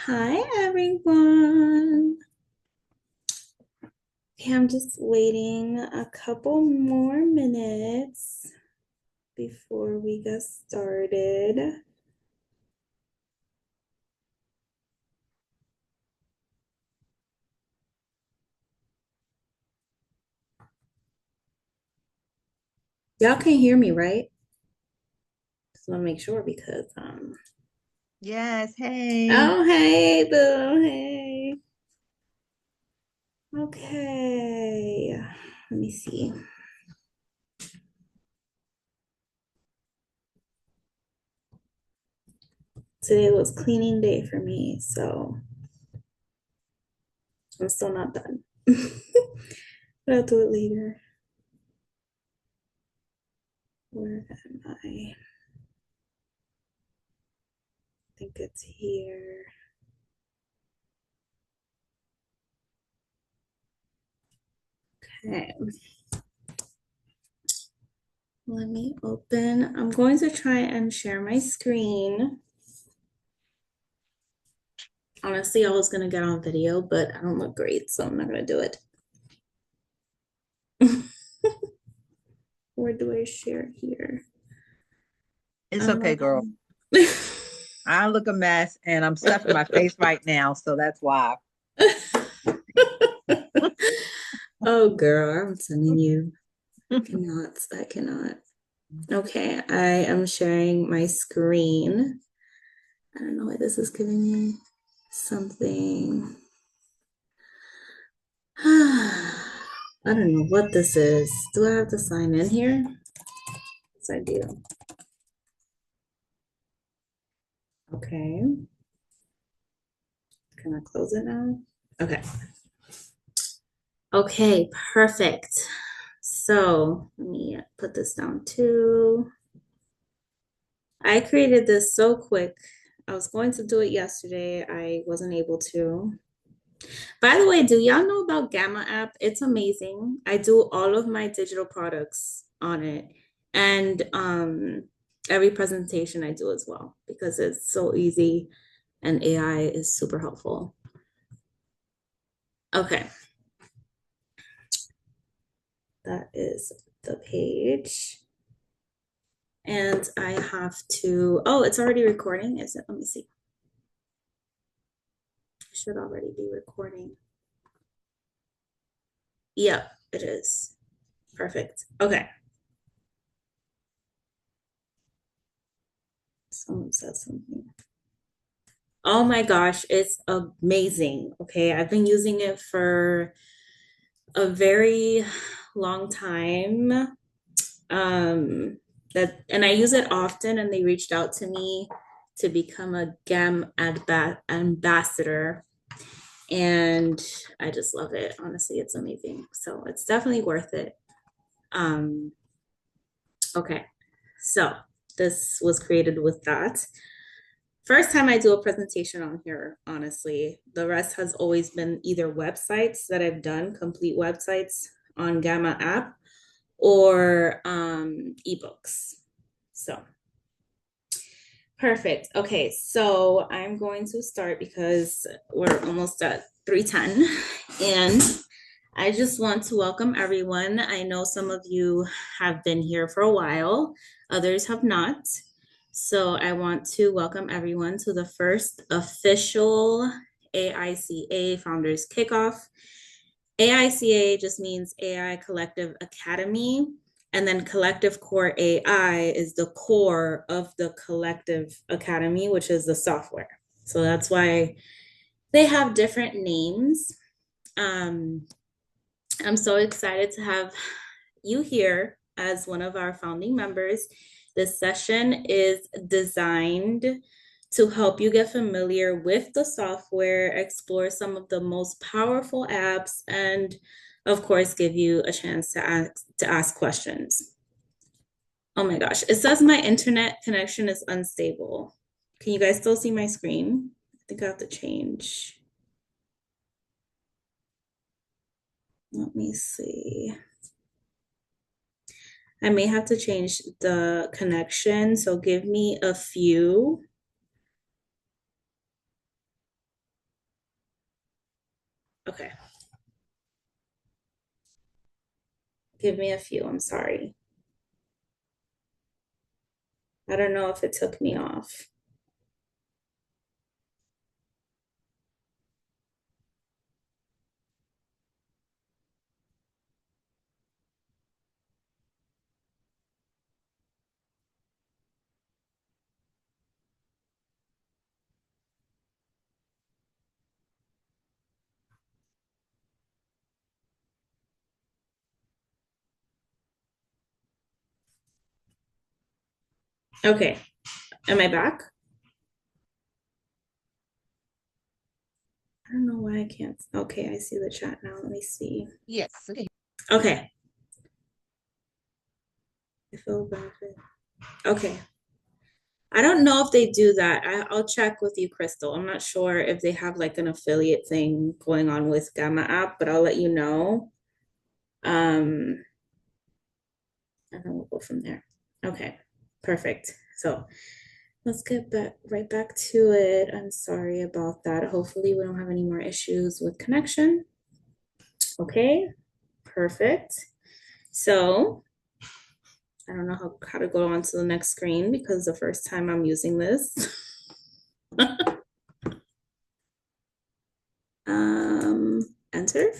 Hi, everyone. Okay, I'm just waiting a couple more minutes before we get started. Y'all can hear me, right? Just want to make sure because Yes, hey. oh hey boo, hey. Okay. Let me see. Today was cleaning day for me, so I'm still not done. But I'll do it later. Where am I? I think it's here. Okay. Let me open. I'm going to try and share my screen. Honestly, I was going to get on video, but I don't look great, so I'm not going to do it. Where do I share here? It's okay, girl. Um, I look a mess and I'm stuffing my face right now, so that's why. oh, girl, I'm telling you, I cannot. I cannot. Okay, I am sharing my screen. I don't know why this is giving me something. I don't know what this is. Do I have to sign in here? Yes, I do. Okay. Can I close it now? Okay. Okay, perfect. So let me put this down too. I created this so quick. I was going to do it yesterday. I wasn't able to. By the way, do y'all know about Gamma app? It's amazing. I do all of my digital products on it. And every presentation I do as well because it's so easy and AI is super helpful. Okay, that is the page. And I have to, oh, it's already recording, is it? Let me see. It should already be recording. Yep, it is. Perfect. Okay. Someone said something. Oh my gosh, it's amazing. Okay, I've been using it for a very long time. Um, and I use it often, and they reached out to me to become a ambassador. And I just love it. Honestly, it's amazing. So it's definitely worth it. Um, okay, so this was created with that. First time I do a presentation on here, honestly. The rest has always been either websites that I've done, complete websites on Gamma app, or ebooks. So perfect. Okay, so I'm going to start because we're almost at 3:10, and I just want to welcome everyone. I know some of you have been here for a while, others have not. So I want to welcome everyone to the first official AICA Founders Kickoff. AICA just means AI Collective Academy. And then Collective Core AI is the core of the Collective Academy, which is the software. So that's why they have different names. Um, I'm so excited to have you here as one of our founding members. This session is designed to help you get familiar with the software, explore some of the most powerful apps, and of course, give you a chance to ask questions. Oh my gosh, it says my internet connection is unstable. Can you guys still see my screen? I think I have to change. Let me see. I may have to change the connection, so give me a few. Give me a few. I'm sorry. I don't know if it took me off. Okay. Am I back? I don't know why I can't. Okay, I see the chat now. Let me see. Yes. Okay. Okay. I feel bad. Okay. I don't know if they do that. I'll check with you, Crystal. I'm not sure if they have like an affiliate thing going on with Gamma app, but I'll let you know. Um, and then we'll go from there. Okay, perfect. So let's get back right back to it. I'm sorry about that. Hopefully we don't have any more issues with connection. Okay, perfect. So I don't know how to go on to the next screen because the first time I'm using this. Enter.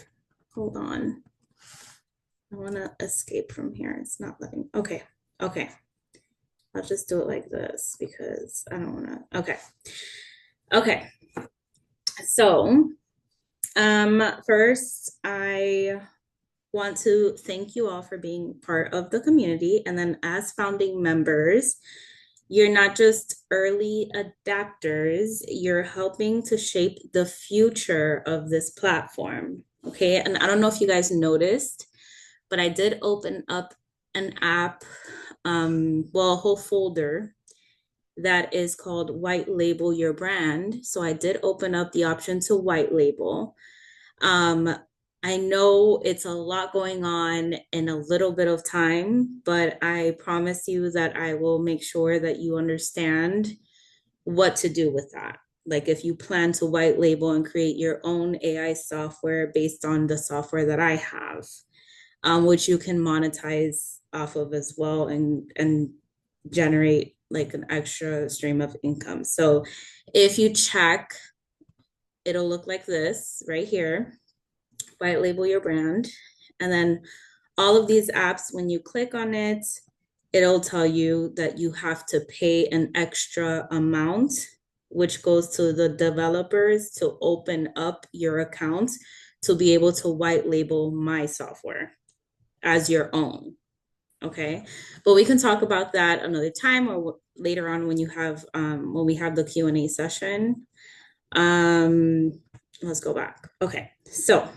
Hold on. I want to escape from here. It's not letting. Okay. Okay. I'll just do it like this because I don't want to. Okay. Okay. So, first, I want to thank you all for being part of the community. And then, as founding members, you're not just early adapters, you're helping to shape the future of this platform. Okay. And I don't know if you guys noticed, but I did open up an app, well, a whole folder that is called White Label Your Brand. So I did open up the option to white label. Um, I know it's a lot going on in a little bit of time, but I promise you that I will make sure that you understand what to do with that. Like if you plan to white label and create your own AI software based on the software that I have, which you can monetize off of as well and generate like an extra stream of income. So if you check, it'll look like this right here. White label your brand. And then all of these apps, when you click on it, it'll tell you that you have to pay an extra amount, which goes to the developers to open up your account to be able to white label my software as your own. Okay, but we can talk about that another time or later on when you have when we have the Q&A session. Um, let's go back. Okay, so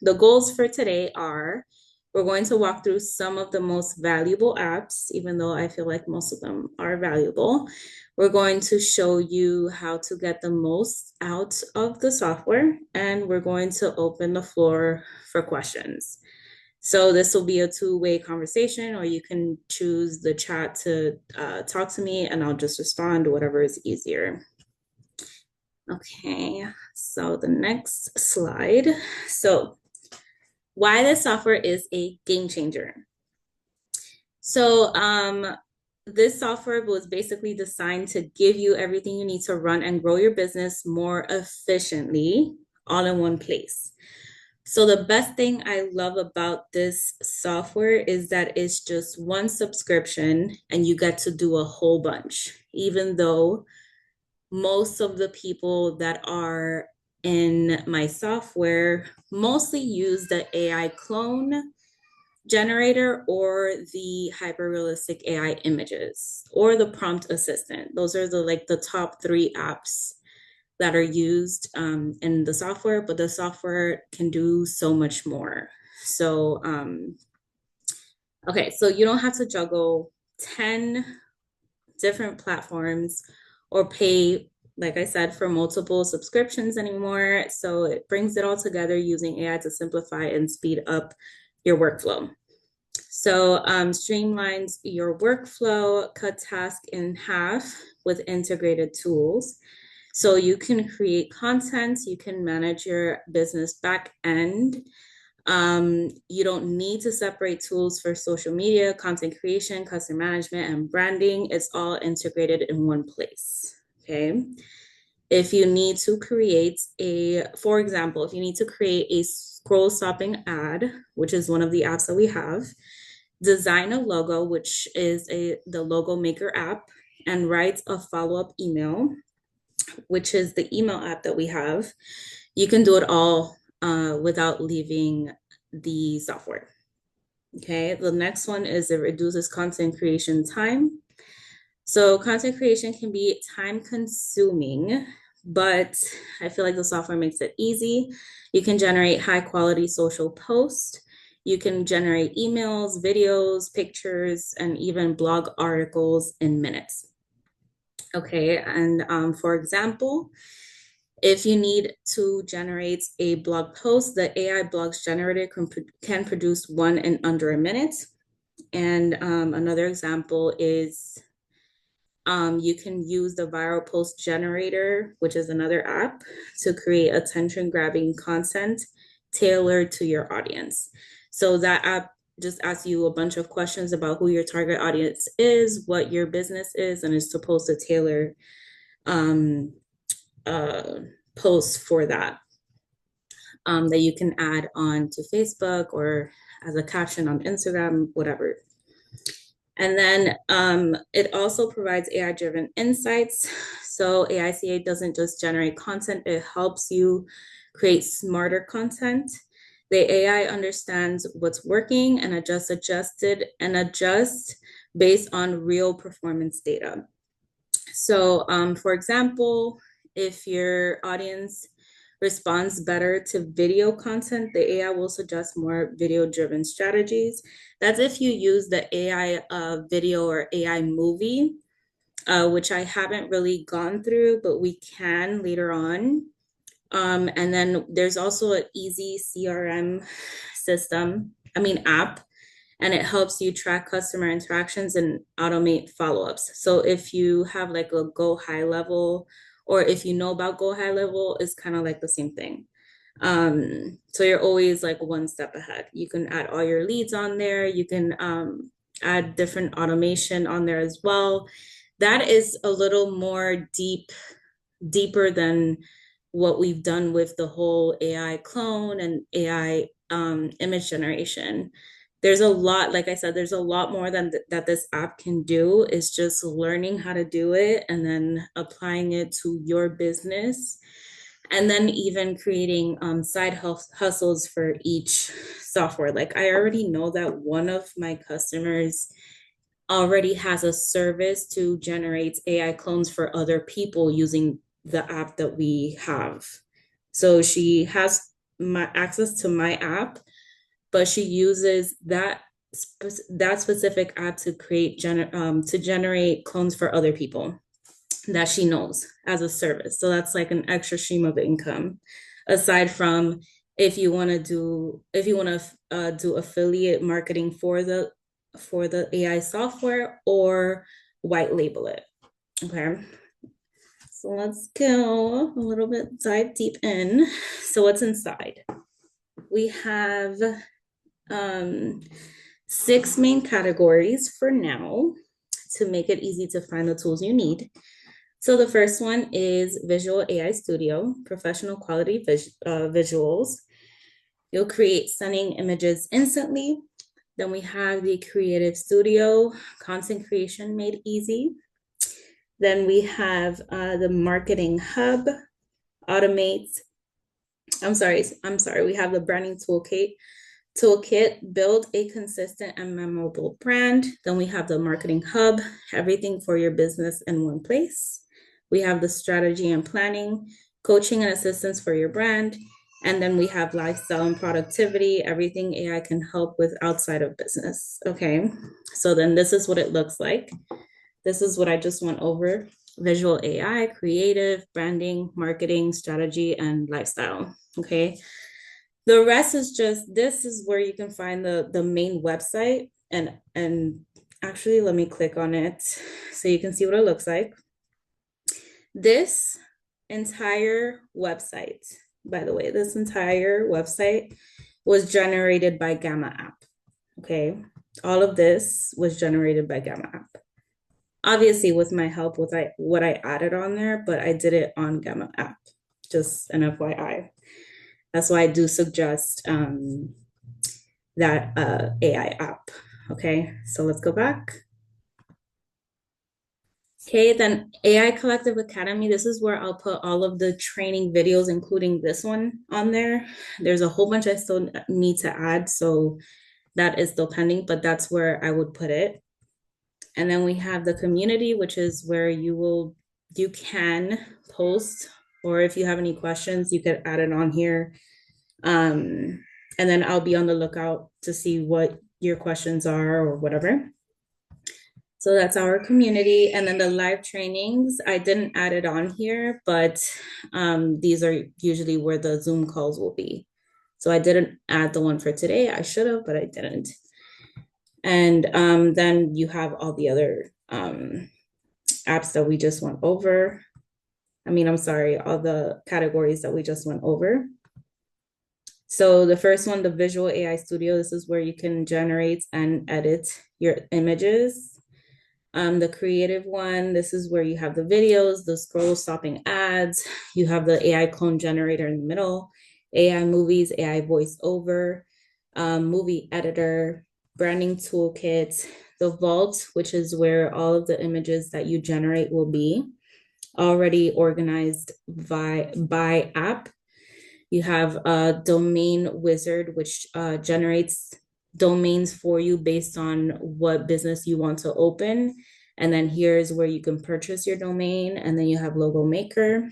the goals for today are we're going to walk through some of the most valuable apps, even though I feel like most of them are valuable. We're going to show you how to get the most out of the software, and we're going to open the floor for questions. So this will be a two-way conversation, or you can choose the chat to talk to me and I'll just respond, whatever is easier. Okay, so the next slide. So why this software is a game changer. So this software was basically designed to give you everything you need to run and grow your business more efficiently, all in one place. So the best thing I love about this software is that it's just one subscription and you get to do a whole bunch, even though most of the people that are in my software mostly use the AI clone generator or the hyper realistic AI images or the prompt assistant. Those are the top three apps that are used in the software, but the software can do so much more. So, okay, so you don't have to juggle 10 different platforms or pay, like I said, for multiple subscriptions anymore. So it brings it all together using AI to simplify and speed up your workflow. So streamlines your workflow, cut tasks in half with integrated tools. So you can create content, you can manage your business back end, You don't need to separate tools for social media, content creation, customer management, and branding. It's all integrated in one place. Okay. If you need to create for example, if you need to create a scroll stopping ad, which is one of the apps that we have, design a logo, which is the logo maker app, and write a follow-up email, which is the email app that we have. You can do it all without leaving the software. Okay, the next one is it reduces content creation time. So content creation can be time consuming, but I feel like the software makes it easy. You can generate high quality social posts. You can generate emails, videos, pictures, and even blog articles in minutes. Okay, and for example, if you need to generate a blog post, the AI blogs generator can produce one in under a minute. And another example is you can use the viral post generator, which is another app, to create attention grabbing content tailored to your audience. So that app just asks you a bunch of questions about who your target audience is, what your business is, and is supposed to tailor um, uh, posts for that that you can add on to Facebook or as a caption on Instagram, whatever. And then it also provides AI driven insights. So AICA doesn't just generate content, it helps you create smarter content. The AI understands what's working and adjust based on real performance data. So for example, if your audience responds better to video content, the AI will suggest more video driven strategies. That's if you use the AI video or AI movie, which I haven't really gone through, but we can later on. And then there's also an easy CRM app, and it helps you track customer interactions and automate follow-ups. So if you have like a go high level, or if you know about go high level, it's kind of like the same thing. So you're always like one step ahead. You can add all your leads on there. You can add different automation on there as well. That is a little more deeper than what we've done with the whole AI clone and AI image generation. There's a lot, like I said, there's a lot more than that this app can do. It's just learning how to do it and then applying it to your business, and then even creating side hustles for each software. Like I already know that one of my customers already has a service to generate AI clones for other people using the app that we have. So she has my access to my app, but she uses that specific app to to generate clones for other people that she knows as a service. So that's like an extra stream of income, aside from if you want to do affiliate marketing for the AI software or white label it. Okay. So let's go a little bit, dive deep in. So what's inside? We have 6 main categories for now to make it easy to find the tools you need. So the first one is Visual AI Studio, professional quality visuals. You'll create stunning images instantly. Then we have the Creative Studio, content creation made easy. Then we have the Marketing Hub, automate. I'm sorry. We have the Branding Toolkit, build a consistent and memorable brand. Then we have the Marketing Hub, everything for your business in one place. We have the Strategy and Planning, coaching and assistance for your brand. And then we have Lifestyle and Productivity, everything AI can help with outside of business. Okay, so then this is what it looks like. This is what I just went over: Visual AI, creative, branding, marketing, strategy, and lifestyle. Okay, the rest is just, this is where you can find the main website, and actually let me click on it so you can see what it looks like. This entire website, by the way, this entire website was generated by Gamma app. Okay. All of this was generated by Gamma app. Obviously, with my help with what I added on there, but I did it on Gamma app. Just an FYI. That's why I do suggest that AI app. Okay, so let's go back. Okay, then AI Collective Academy. This is where I'll put all of the training videos, including this one on there. There's a whole bunch I still need to add, so that is still pending, but that's where I would put it. And then we have the community, which is where you can post, or if you have any questions, you could add it on here. And then I'll be on the lookout to see what your questions are or whatever. So that's our community. And then the live trainings, I didn't add it on here, but these are usually where the Zoom calls will be. So I didn't add the one for today. I should have, but I didn't. And then you have all the other apps that we just went over. I'm sorry, all the categories that we just went over. So the first one, the Visual AI Studio, this is where you can generate and edit your images. The creative one, this is where you have the videos, the scroll stopping ads. You have the AI clone generator in the middle, AI movies, AI voiceover, movie editor, branding toolkit, the vault, which is where all of the images that you generate will be already organized by app. You have a domain wizard, which generates domains for you based on what business you want to open. And then here's where you can purchase your domain. And then you have logo maker.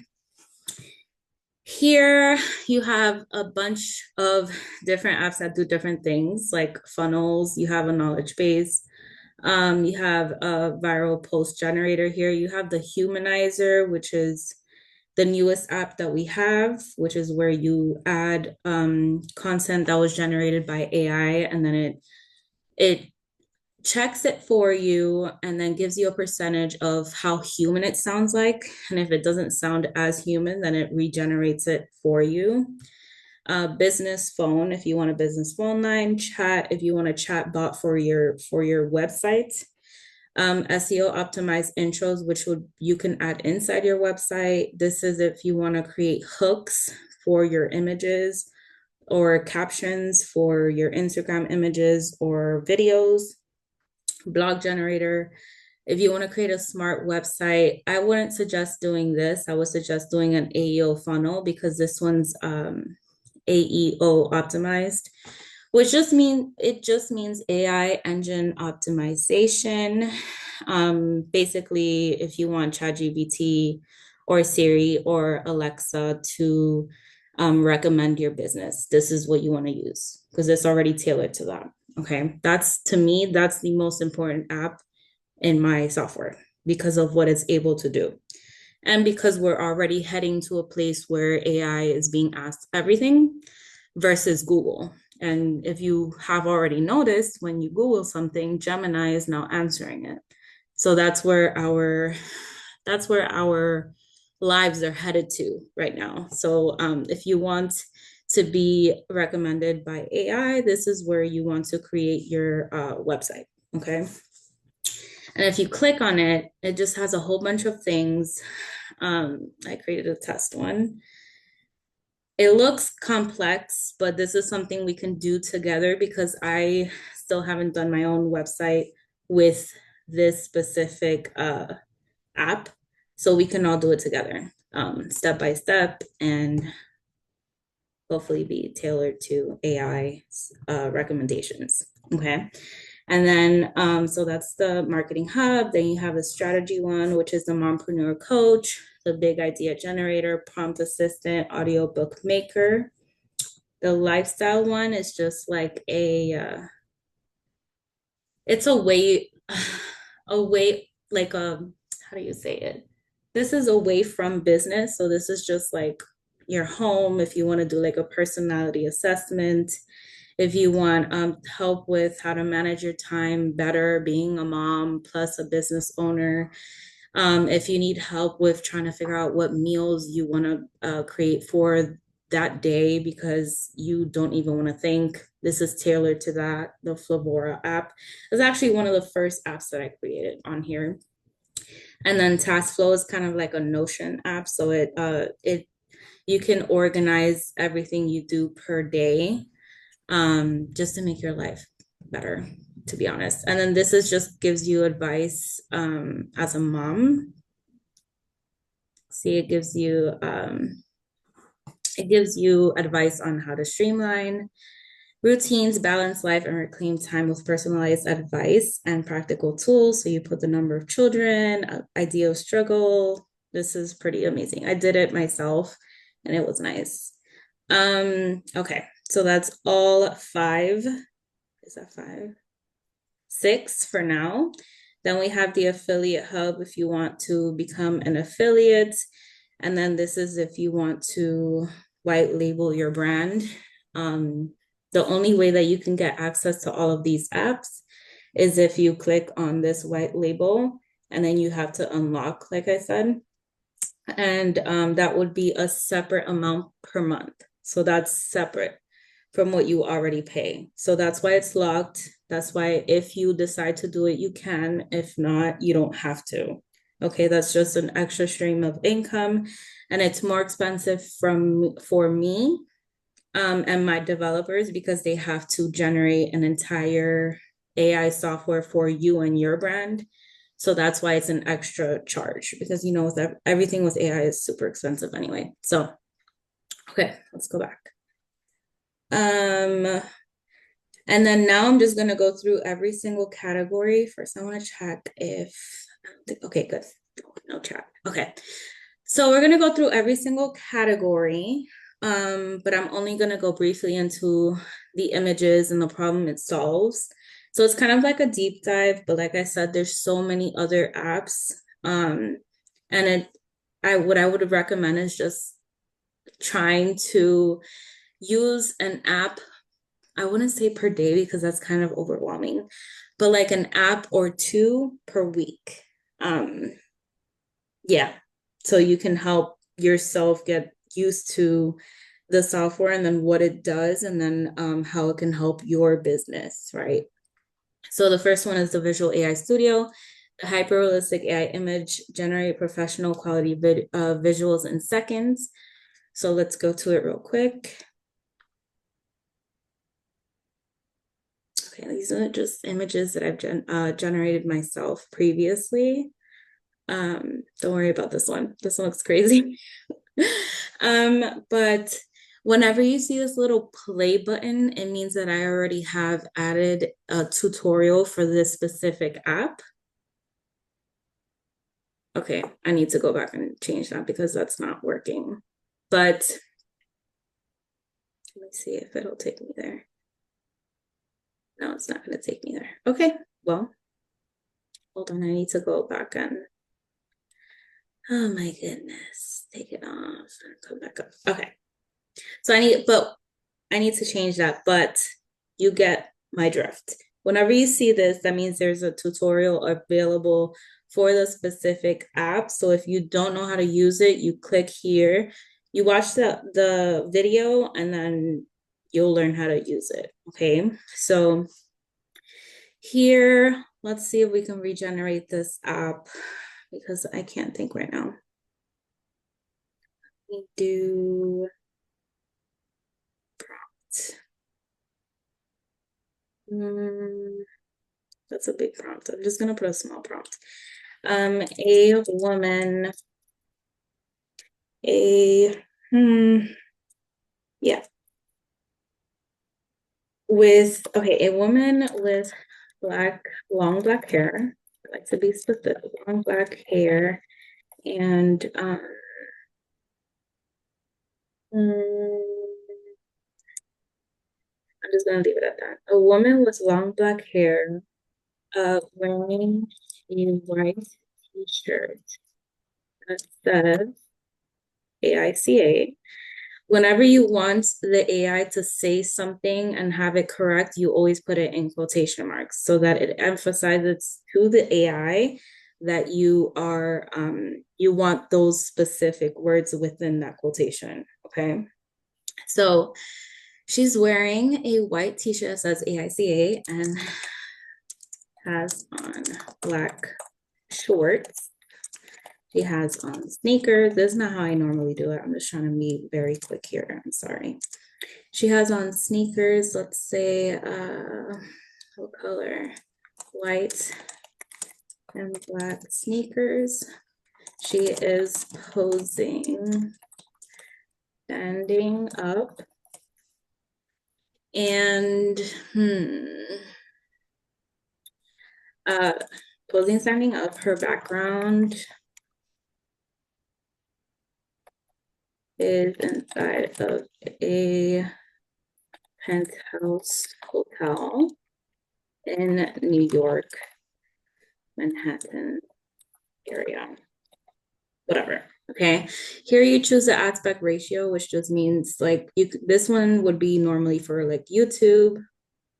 Here you have a bunch of different apps that do different things, like funnels. You have a knowledge base. You have a viral post generator here. You have the humanizer, which is the newest app that we have, which is where you add content that was generated by AI, and then it checks it for you and then gives you a percentage of how human it sounds like. And if it doesn't sound as human, then it regenerates it for you. Business phone, if you want a business phone line, chat, if you want a chat bot for your website. SEO optimized intros, which you can add inside your website. This is if you want to create hooks for your images or captions for your Instagram images or videos. Blog generator. If you want to create a smart website, I wouldn't suggest doing this. I would suggest doing an AEO funnel because this one's AEO optimized, which just means AI engine optimization. Basically, if you want ChatGPT or Siri or Alexa to recommend your business, this is what you want to use because it's already tailored to that. Okay, that's the most important app in my software because of what it's able to do. And because we're already heading to a place where AI is being asked everything versus Google. And if you have already noticed, when you Google something, Gemini is now answering it. So that's where our lives are headed to right now. So if you want to be recommended by AI, this is where you want to create your website, okay? And if you click on it, it just has a whole bunch of things. I created a test one. It looks complex, but this is something we can do together because I still haven't done my own website with this specific app. So we can all do it together, step by step, and hopefully be tailored to AI recommendations. Okay. And then, so that's the marketing hub. Then you have the strategy one, which is the mompreneur coach, the big idea generator, prompt assistant, audiobook maker. The lifestyle one is just like it's a way, like how do you say it? This is away from business. So this is just like your home. If you want to do like a personality assessment, if you want help with how to manage your time better, being a mom plus a business owner, if you need help with trying to figure out what meals you want to create for that day because you don't even want to think. This is tailored to that. The Flavora app is actually one of the first apps that I created on here. And then TaskFlow is kind of like a Notion app. So it you can organize everything you do per day, just to make your life better, to be honest. And then this is just gives you advice as a mom. See, it gives you advice on how to streamline routines, balance life, and reclaim time with personalized advice and practical tools. So you put the number of children, idea of struggle. This is pretty amazing. I did it myself and it was nice. Okay, so that's all 5. Is that 5? 6 for now. Then we have the affiliate hub if you want to become an affiliate. And then this is if you want to white label your brand. The only way that you can get access to all of these apps is if you click on this white label and then you have to unlock, like I said. And that would be a separate amount per month. So that's separate from what you already pay. So that's why it's locked. That's why if you decide to do it, you can. If not, you don't have to. Okay, that's just an extra stream of income. And it's more expensive for me and my developers because they have to generate an entire AI software for you and your brand. So that's why it's an extra charge because, you know, everything with AI is super expensive anyway. So, okay, let's go back. And then now I'm just going to go through every single category. First, I want to check if, okay, good. No chat. Okay. So we're going to go through every single category, but I'm only going to go briefly into the images and the problem it solves. So it's kind of like a deep dive, but like I said, there's so many other apps. And what I would recommend is just trying to use an app. I wouldn't say per day because that's kind of overwhelming, but like an app or 2 per week. Yeah. So you can help yourself get used to the software and then what it does and then how it can help your business, right? So the first one is the Visual AI Studio. The hyper-realistic AI image generate professional quality visuals in seconds. So let's go to it real quick. Okay, these are just images that I've generated myself previously. Don't worry about this one. This one looks crazy. But whenever you see this little play button, it means that I already have added a tutorial for this specific app. Okay, I need to go back and change that because that's not working. But let me see if it'll take me there. No, it's not going to take me there. Okay, well, hold on. I need to go back and, oh my goodness, take it off and come back up. Okay, so I need to change that, but you get my drift. Whenever you see this, that means there's a tutorial available for the specific app. So if you don't know how to use it, you click here, you watch the video, and then you'll learn how to use it. Okay, so here, let's see if we can regenerate this app because I can't think right now. We do prompt. That's a big prompt. I'm just gonna put a small prompt. A woman, yeah, a woman with long black hair. I like to be specific, long black hair, and I'm just gonna leave it at that. A woman with long black hair, wearing a white t-shirt that says AICA. Whenever you want the AI to say something and have it correct, you always put it in quotation marks so that it emphasizes to the AI that you want those specific words within that quotation. Okay. So she's wearing a white t-shirt that says AICA and has on black shorts. She has on sneakers. This is not how I normally do it. I'm just trying to be very quick here. I'm sorry. She has on sneakers, let's say, what color? White and black sneakers. She is posing, standing up, and uh, posing, standing up. Her background is inside of a penthouse hotel in New York, Manhattan area. Whatever. Okay. Here you choose the aspect ratio, which just means like this one would be normally for like YouTube.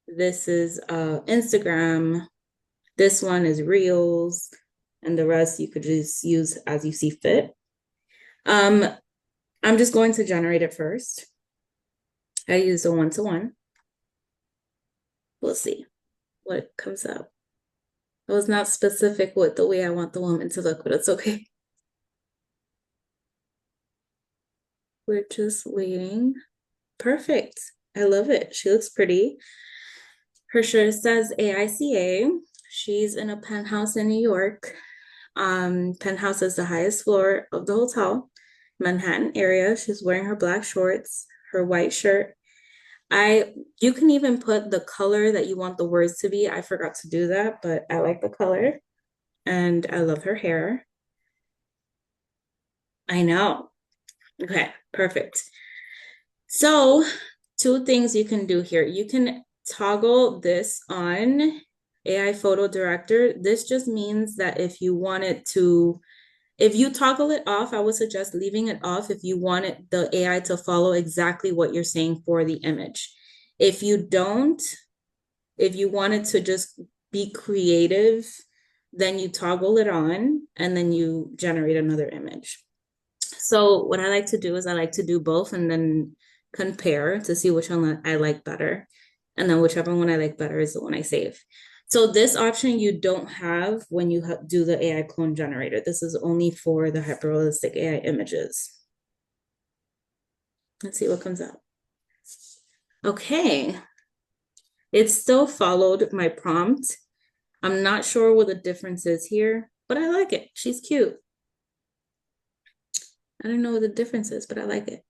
This is Instagram. This one is Reels, and the rest you could just use as you see fit. I'm just going to generate it first. I use a one-to-one. We'll see what comes up. I was not specific with the way I want the woman to look, but it's okay. We're just waiting. Perfect. I love it. She looks pretty. Her shirt says AICA. She's in a penthouse in New York. Penthouse is the highest floor of the hotel, Manhattan area. She's wearing her black shorts, her white shirt. You can even put the color that you want the words to be. I forgot to do that, but I like the color and I love her hair. I know. Okay, perfect. So, two things you can do here. You can toggle this on AI photo director. This just means that if you wanted to, if you toggle it off, I would suggest leaving it off if you wanted the AI to follow exactly what you're saying for the image. If you don't, if you wanted to just be creative, then you toggle it on and then you generate another image. So what I like to do is I like to do both and then compare to see which one I like better. And then whichever one I like better is the one I save. So this option you don't have when you do the AI clone generator. This is only for the hyperrealistic AI images. Let's see what comes up. Okay. It still followed my prompt. I'm not sure what the difference is here, but I like it. She's cute. I don't know what the difference is, but I like it.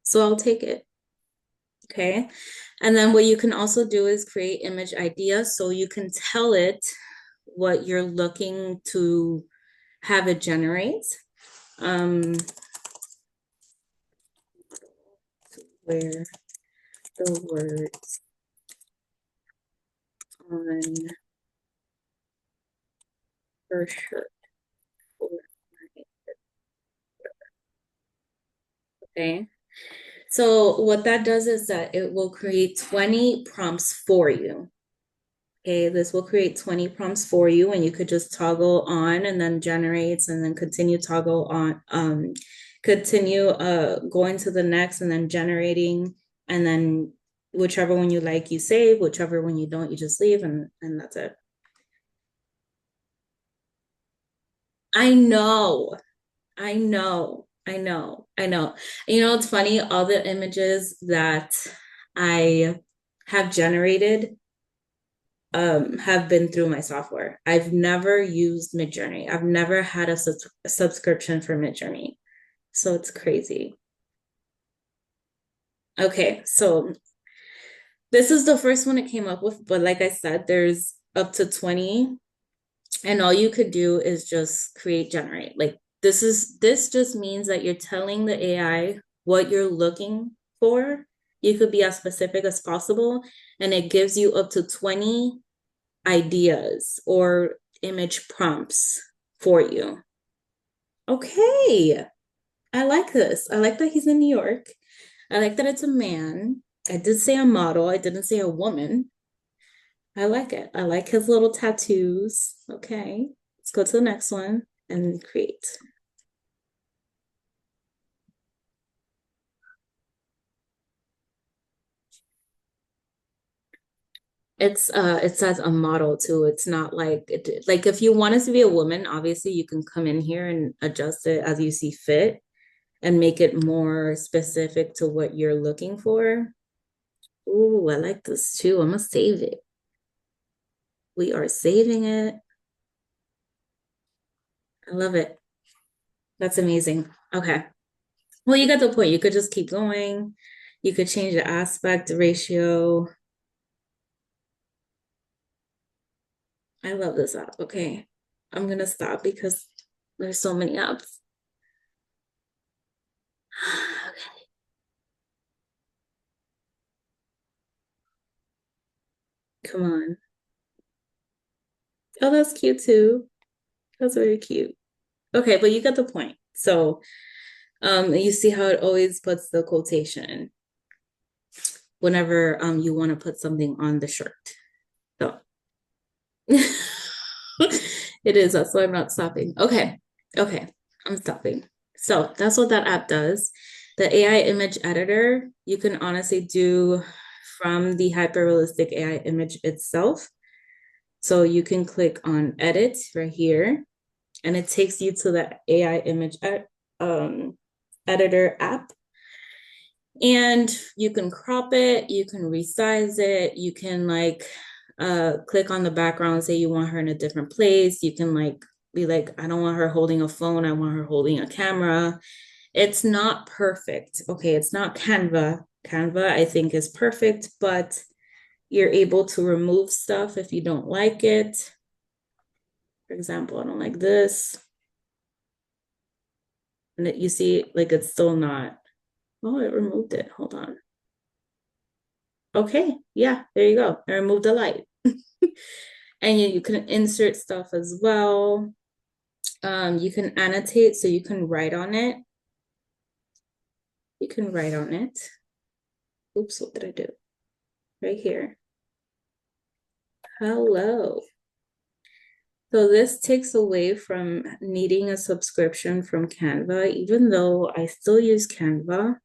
So I'll take it. Okay. And then what you can also do is create image ideas. So you can tell it what you're looking to have it generate. Where the words on her shirt. Okay. So what that does is that it will create 20 prompts for you. Okay, this will create 20 prompts for you, and you could just toggle on and then generates and then continue toggle on, continue going to the next and then generating, and then whichever one you like, you save, whichever one you don't, you just leave, and that's it. I know, I know, I know, I know. You know, it's funny, all the images that I have generated have been through my software. I've never used Midjourney. I've never had a subscription for Midjourney. So it's crazy. Okay, so this is the first one it came up with, but like I said, there's up to 20, and all you could do is just create generate. Like this just means that you're telling the AI what you're looking for. You could be as specific as possible, and it gives you up to 20 ideas or image prompts for you. Okay. I like this. I like that he's in New York. I like that it's a man. I did say a model. I didn't say a woman. I like it. I like his little tattoos. Okay. Let's go to the next one and create. It says a model too. It's not like like if you want it to be a woman, obviously you can come in here and adjust it as you see fit and make it more specific to what you're looking for. Ooh, I like this too. I'm gonna save it. We are saving it. I love it. That's amazing. Okay. Well, you got the point. You could just keep going. You could change the aspect ratio. I love this app. Okay. I'm gonna stop because there's so many apps. Okay. Come on. Oh, that's cute too. That's very cute. Okay, but you got the point. So, you see how it always puts the quotation whenever you want to put something on the shirt. So it is, that's why I'm not stopping. Okay, okay, I'm stopping. So that's what that app does. The AI image editor, you can honestly do from the hyperrealistic AI image itself. So you can click on edit right here, and it takes you to the AI image um, editor app. And you can crop it, you can resize it, you can like click on the background, say you want her in a different place. You can like be like, I don't want her holding a phone, I want her holding a camera. It's not perfect. Okay, it's not Canva. Canva, I think, is perfect, but you're able to remove stuff if you don't like it. For example, I don't like this. And you see, like it's still not. Oh, it removed it. Hold on. Okay, yeah, there you go. I removed the light. And you can insert stuff as well. You can annotate, so you can write on it. You can write on it. Oops, what did I do? Right here. Hello. So this takes away from needing a subscription from Canva, even though I still use Canva.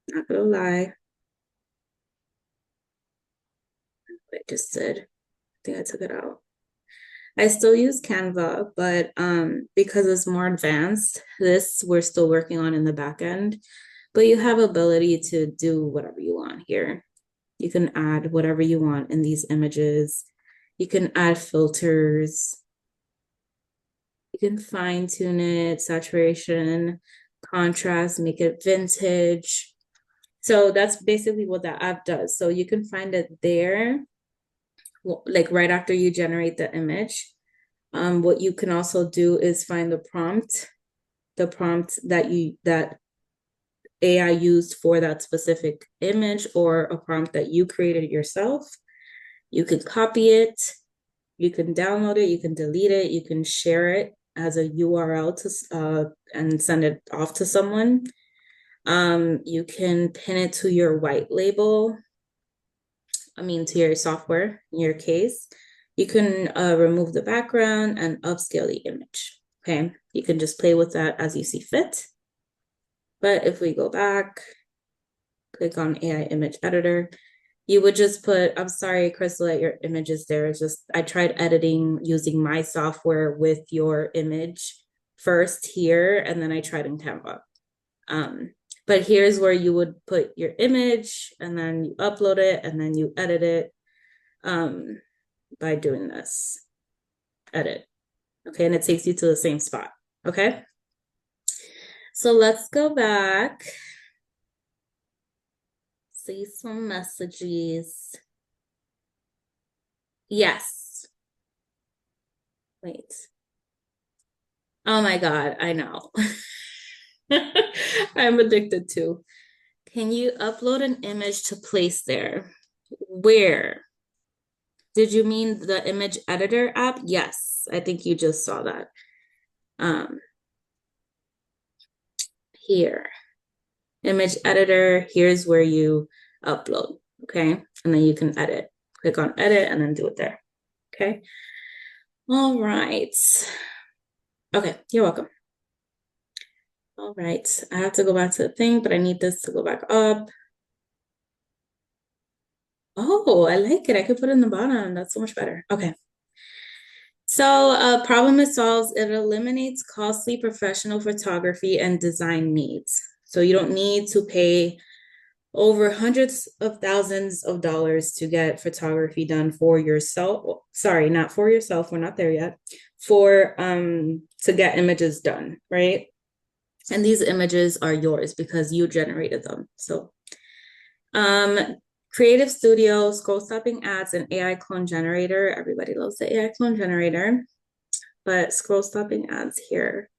Not gonna lie. I just did. I think I took it out. I still use Canva, but because it's more advanced, this we're still working on in the back end. But you have ability to do whatever you want here. You can add whatever you want in these images. You can add filters. You can fine tune it, saturation, contrast, make it vintage. So that's basically what that app does. So you can find it there, like right after you generate the image. What you can also do is find the prompt that AI used for that specific image or a prompt that you created yourself. You can copy it, you can download it, you can delete it, you can share it as a URL and send it off to someone. You can pin it to your white label, to your software in your case. You can remove the background and upscale the image. Okay, you can just play with that as you see fit. But if we go back, click on AI image editor, you would just put, I'm sorry, Crystal, that your image is there. It's just, I tried editing using my software with your image first here, and then I tried in Canva. But here's where you would put your image, and then you upload it, and then you edit it by doing this, edit. Okay, and it takes you to the same spot. Okay, so let's go back. See some messages. Yes. Wait. Oh my God, I know. I'm addicted to. Can you upload an image to place there? Where? Did you mean the image editor app? Yes, I think you just saw that. Um, Here, image editor, here's where you upload, okay? And then you can edit. Click on edit and then do it there, okay? All right. Okay, you're welcome. All right, I have to go back to the thing, but I need this to go back up. Oh, I like it. I could put it in the bottom. That's so much better. Okay. So, problem it solves, it eliminates costly professional photography and design needs. So you don't need to pay over hundreds of thousands of dollars to get photography done for yourself. Sorry, not for yourself. We're not there yet. For to get images done, right? And these images are yours because you generated them. So um Creative Studio, scroll stopping ads, and AI clone generator. Everybody loves the AI clone generator, but scroll stopping ads here.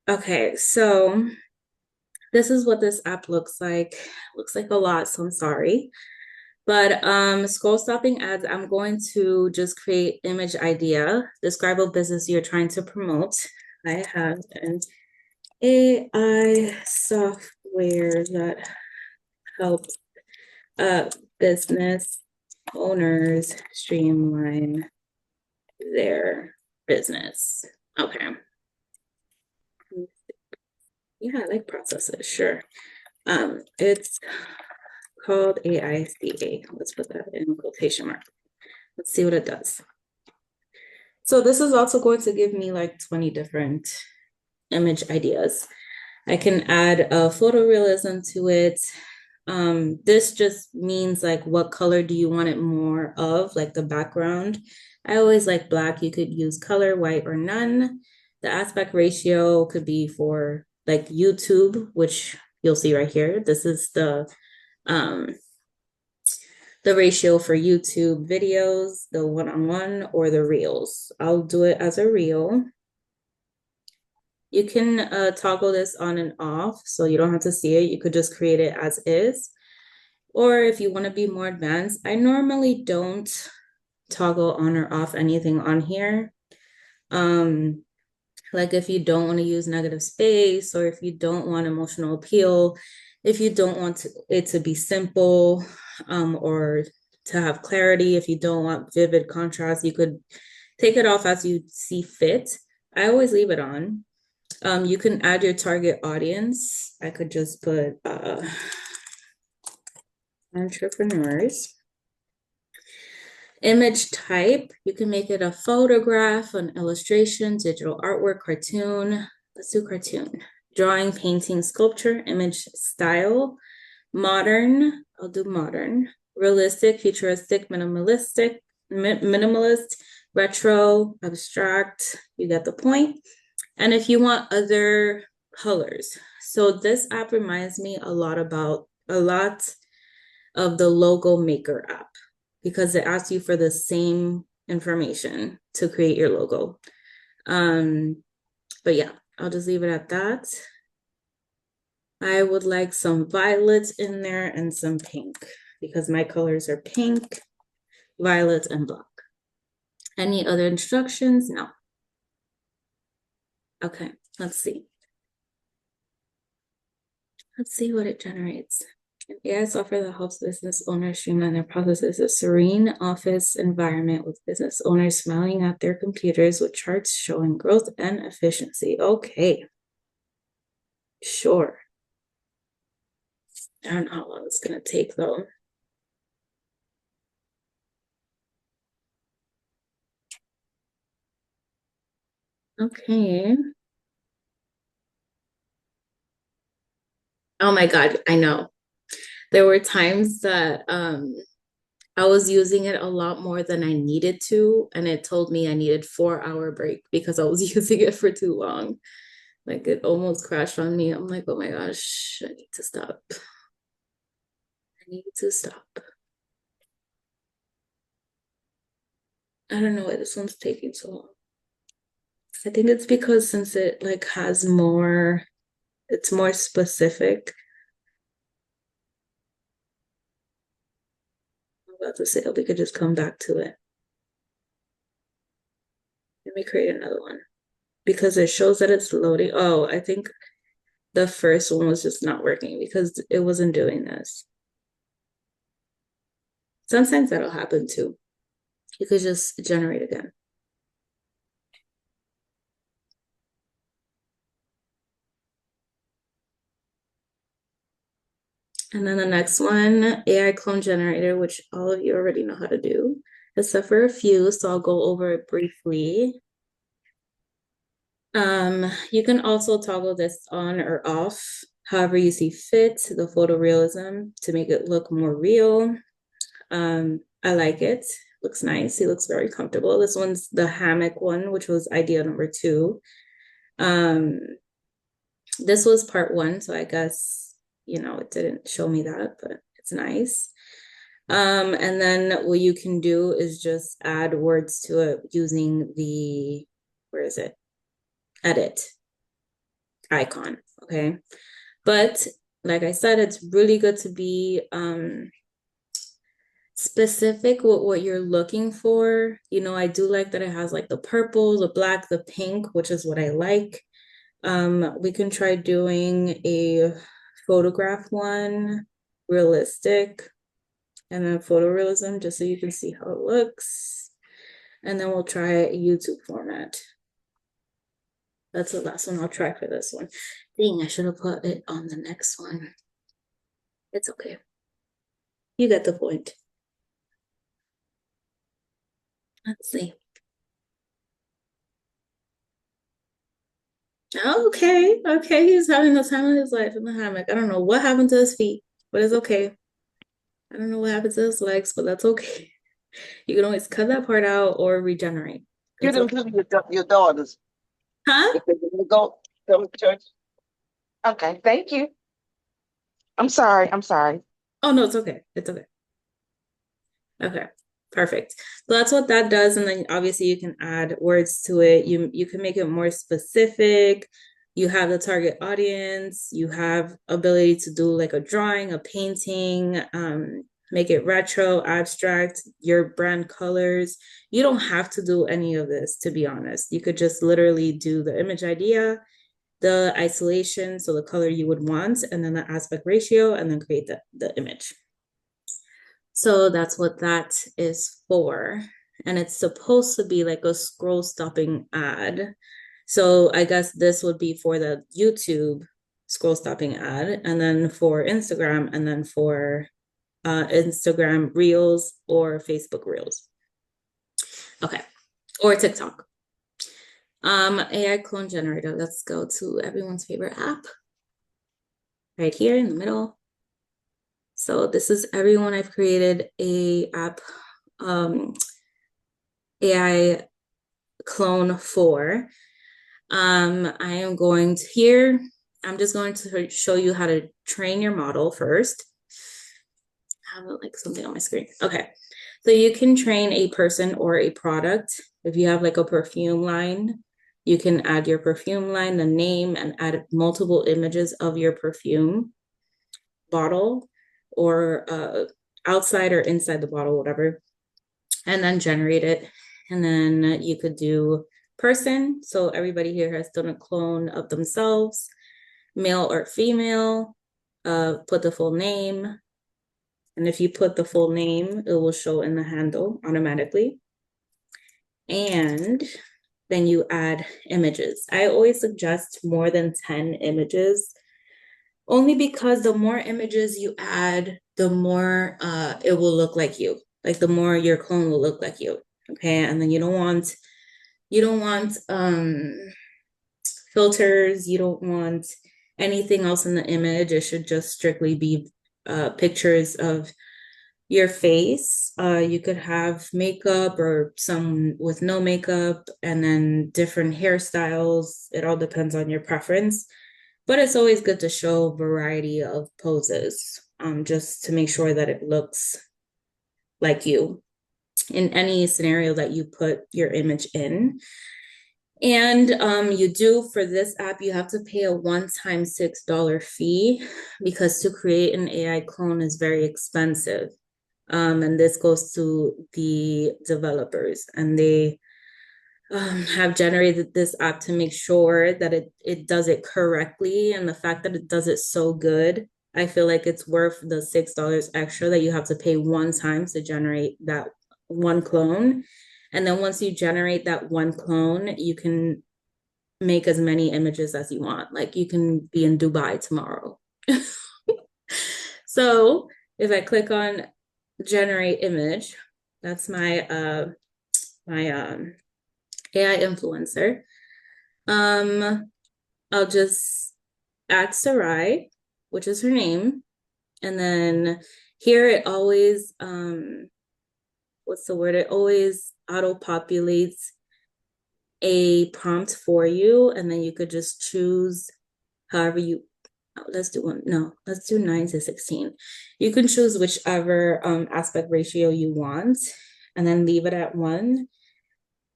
Okay, so this is what this app looks like. Looks like a lot, so I'm sorry. But scroll stopping ads, I'm going to just create image idea, describe a business you're trying to promote. I have an AI software that helps business owners streamline their business. Okay. Yeah, I like processes, sure. It's called AICA. Let's put that in quotation mark. Let's see what it does. So this is also going to give me like 20 different image ideas. I can add a photorealism to it. This just means like what color do you want it more of, like the background. I always like black. You could use color, white, or none. The aspect ratio could be for like YouTube, which you'll see right here. This is um, the ratio for YouTube videos, the one-on-one or the reels. I'll do it as a reel. You can toggle this on and off, so you don't have to see it. You could just create it as is. Or if you want to be more advanced, I normally don't toggle on or off anything on here. Like if you don't want to use negative space, or if you don't want emotional appeal, if you don't want it to be simple, or to have clarity, if you don't want vivid contrast, you could take it off as you see fit. I always leave it on. You can add your target audience. I could just put entrepreneurs. Image type, you can make it a photograph, an illustration, digital artwork, cartoon. Let's do cartoon. Drawing, painting, sculpture. Image style, modern. I'll do modern. Realistic, futuristic, minimalistic, minimalist, retro, abstract. You get the point. And if you want other colors. So this app reminds me a lot of the logo maker app, because it asks you for the same information to create your logo. But yeah, I'll just leave it at that. I would like some violet in there and some pink, because my colors are pink, violet, and black. Any other instructions? No. Okay, let's see. Let's see what it generates. An AI software that helps business owners streamline their processes. A serene office environment with business owners smiling at their computers with charts showing growth and efficiency. Okay. Sure. I don't know how long it's going to take though. Okay. Oh my God, I know. There were times that I was using it a lot more than I needed to, and it told me I needed 4 hour break because I was using it for too long. Like it almost crashed on me. I'm like, oh my gosh, I need to stop. I need to stop. I don't know why this one's taking so long. I think it's because since it like has more, it's more specific. I'm about to say we could just come back to it. Let me create another one because it shows that it's loading. Oh, I think the first one was just not working because it wasn't doing this. Sometimes that'll happen too. You could just generate again. And then the next one, AI clone generator, which all of you already know how to do, except for a few, so I'll go over it briefly. You can also toggle this on or off, however you see fit, the photorealism to make it look more real. I like it. Looks nice. It looks very comfortable. This one's the hammock one, which was idea number two. Um, this was part one, so I guess, it didn't show me that, but it's nice. And then what you can do is just add words to it using the, where is it? Edit icon. Okay. But like I said, it's really good to be specific with what you're looking for. I do like that it has like the purple, the black, the pink, which is what I like. We can try doing a photograph one, realistic, and then photorealism, just so you can see how it looks. And then we'll try a YouTube format. That's the last one I'll try for this one. Dang, I should have put it on the next one. It's okay. You get the point. Let's see. Okay, okay. He's having the time of his life in the hammock. I don't know what happened to his feet, but it's okay. I don't know what happened to his legs, but that's okay. You can always cut that part out or regenerate. Get It's them okay. to your daughters. Huh? If they go to church. Okay, thank you. I'm sorry. I'm sorry. Oh no, it's okay. It's okay. Okay, perfect. So that's what that does, and then obviously you can add words to it. You can make it more specific. You have the target audience. You have ability to do like a drawing, a painting, make it retro, abstract, your brand colors. You don't have to do any of this, to be honest. You could just literally do the image idea, the isolation, so the color you would want, and then the aspect ratio, and then create the image. So that's what that is for. And it's supposed to be like a scroll stopping ad. So I guess this would be for the YouTube scroll stopping ad, and then for Instagram, and then for Instagram Reels or Facebook Reels. Okay. Or TikTok. AI clone generator. Let's go to everyone's favorite app right here in the middle. So this is everyone. I've created a app, AI clone for. I am going to here. I'm just going to show you how to train your model first. I have like something on my screen. Okay. So you can train a person or a product. If you have like a perfume line, you can add your perfume line, the name, and add multiple images of your perfume bottle or outside or inside the bottle, whatever, and then generate it. And then you could do person. So everybody here has done a clone of themselves, male or female, put the full name. And if you put the full name, it will show in the handle automatically. And then you add images. I always suggest more than 10 images, only because the more images you add, the more it will look like you. Like the more your clone will look like you. Okay. And then you don't want filters, you don't want anything else in the image. It should just strictly be pictures of your face. You could have makeup or some with no makeup, and then different hairstyles. It all depends on your preference, but it's always good to show a variety of poses, just to make sure that it looks like you in any scenario that you put your image in. And you do, for this app, you have to pay a one-time $6 fee, because to create an AI clone is very expensive. And this goes to the developers, and they have generated this app to make sure that it does it correctly. And the fact that it does it so good, I feel like it's worth the $6 extra that you have to pay one time to generate that one clone. And then once you generate that one clone, you can make as many images as you want. Like you can be in Dubai tomorrow. So if I click on generate image, that's my AI influencer. I'll just add Sarai, which is her name. And then here it always, what's the word? It always auto-populates a prompt for you. And then you could just choose however you, let's do 9 to 16. You can choose whichever aspect ratio you want and then leave it at 1.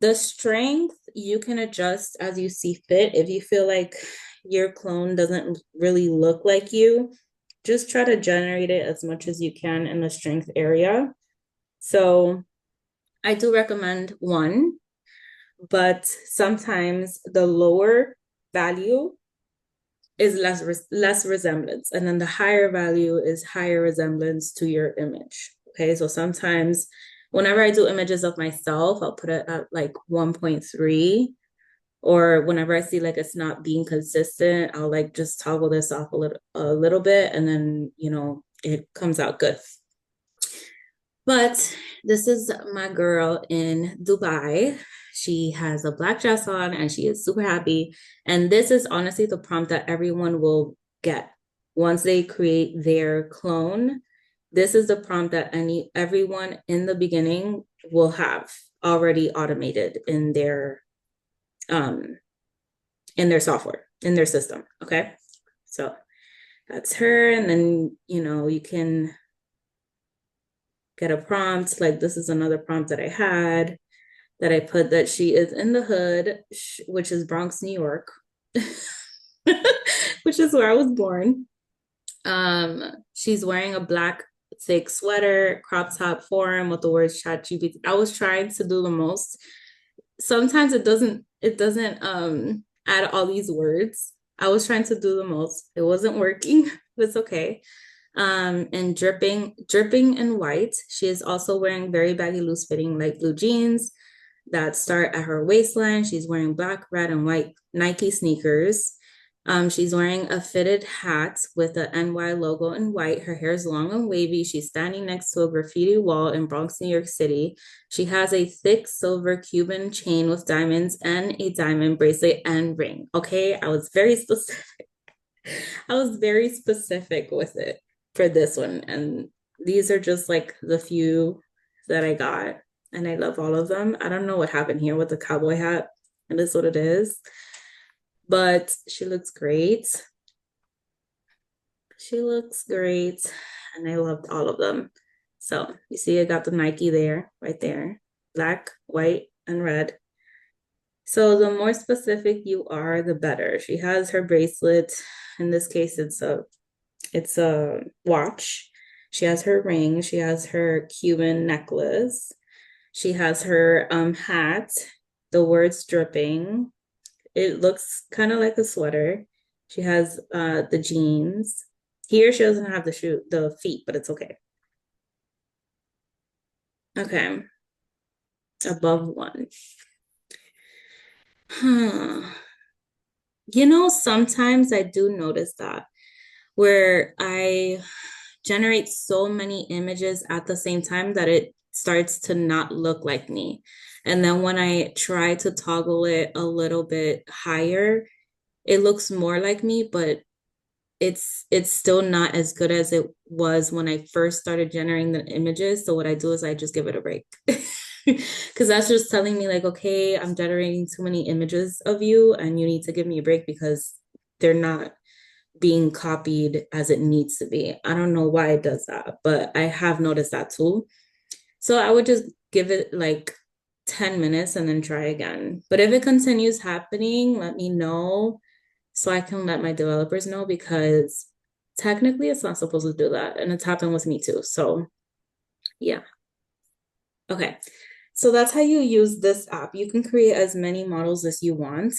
The strength you can adjust as you see fit. If you feel like your clone doesn't really look like you, just try to generate it as much as you can in the strength area. So I do recommend 1, but sometimes the lower value is less resemblance, and then the higher value is higher resemblance to your image. Okay, so sometimes whenever I do images of myself, I'll put it at like 1.3, or whenever I see like it's not being consistent, I'll like just toggle this off a little bit, and then it comes out good. But this is my girl in Dubai. She has a black dress on and she is super happy. And this is honestly the prompt that everyone will get once they create their clone. This is the prompt that everyone in the beginning will have already automated in their software, in their system. Okay. So that's her. And then, you can get a prompt. Like this is another prompt that I had that I put that she is in the hood, which is Bronx, New York, which is where I was born. She's wearing a black thick sweater, crop top form with the words ChatGPT. I was trying to do the most. Sometimes it doesn't add all these words. I was trying to do the most. It wasn't working, but it's okay. And dripping in white. She is also wearing very baggy, loose fitting light blue jeans that start at her waistline. She's wearing black, red, and white Nike sneakers. She's wearing a fitted hat with the NY logo in white. Her hair is long and wavy. She's standing next to a graffiti wall in Bronx, New York City. She has a thick silver Cuban chain with diamonds and a diamond bracelet and ring. Okay, I was very specific. I was very specific with it for this one. And these are just like the few that I got. And I love all of them. I don't know what happened here with the cowboy hat. It is what it is. But she looks great. She looks great. And I loved all of them. So you see, I got the Nike there, right there. Black, white, and red. So the more specific you are, the better. She has her bracelet. In this case, it's a watch. She has her ring. She has her Cuban necklace. She has her hat, the words dripping. It looks kind of like a sweater. She has the jeans. Here she doesn't have the feet, but it's okay. Okay. Above 1. Sometimes I do notice that where I generate so many images at the same time that it starts to not look like me. And then when I try to toggle it a little bit higher, it looks more like me, but it's still not as good as it was when I first started generating the images. So what I do is I just give it a break. Because that's just telling me like, okay, I'm generating too many images of you and you need to give me a break because they're not being copied as it needs to be. I don't know why it does that, but I have noticed that too. So I would just give it like 10 minutes and then try again. But if it continues happening, let me know so I can let my developers know, because technically it's not supposed to do that. And it's happened with me too. So yeah. Okay. So that's how you use this app. You can create as many models as you want.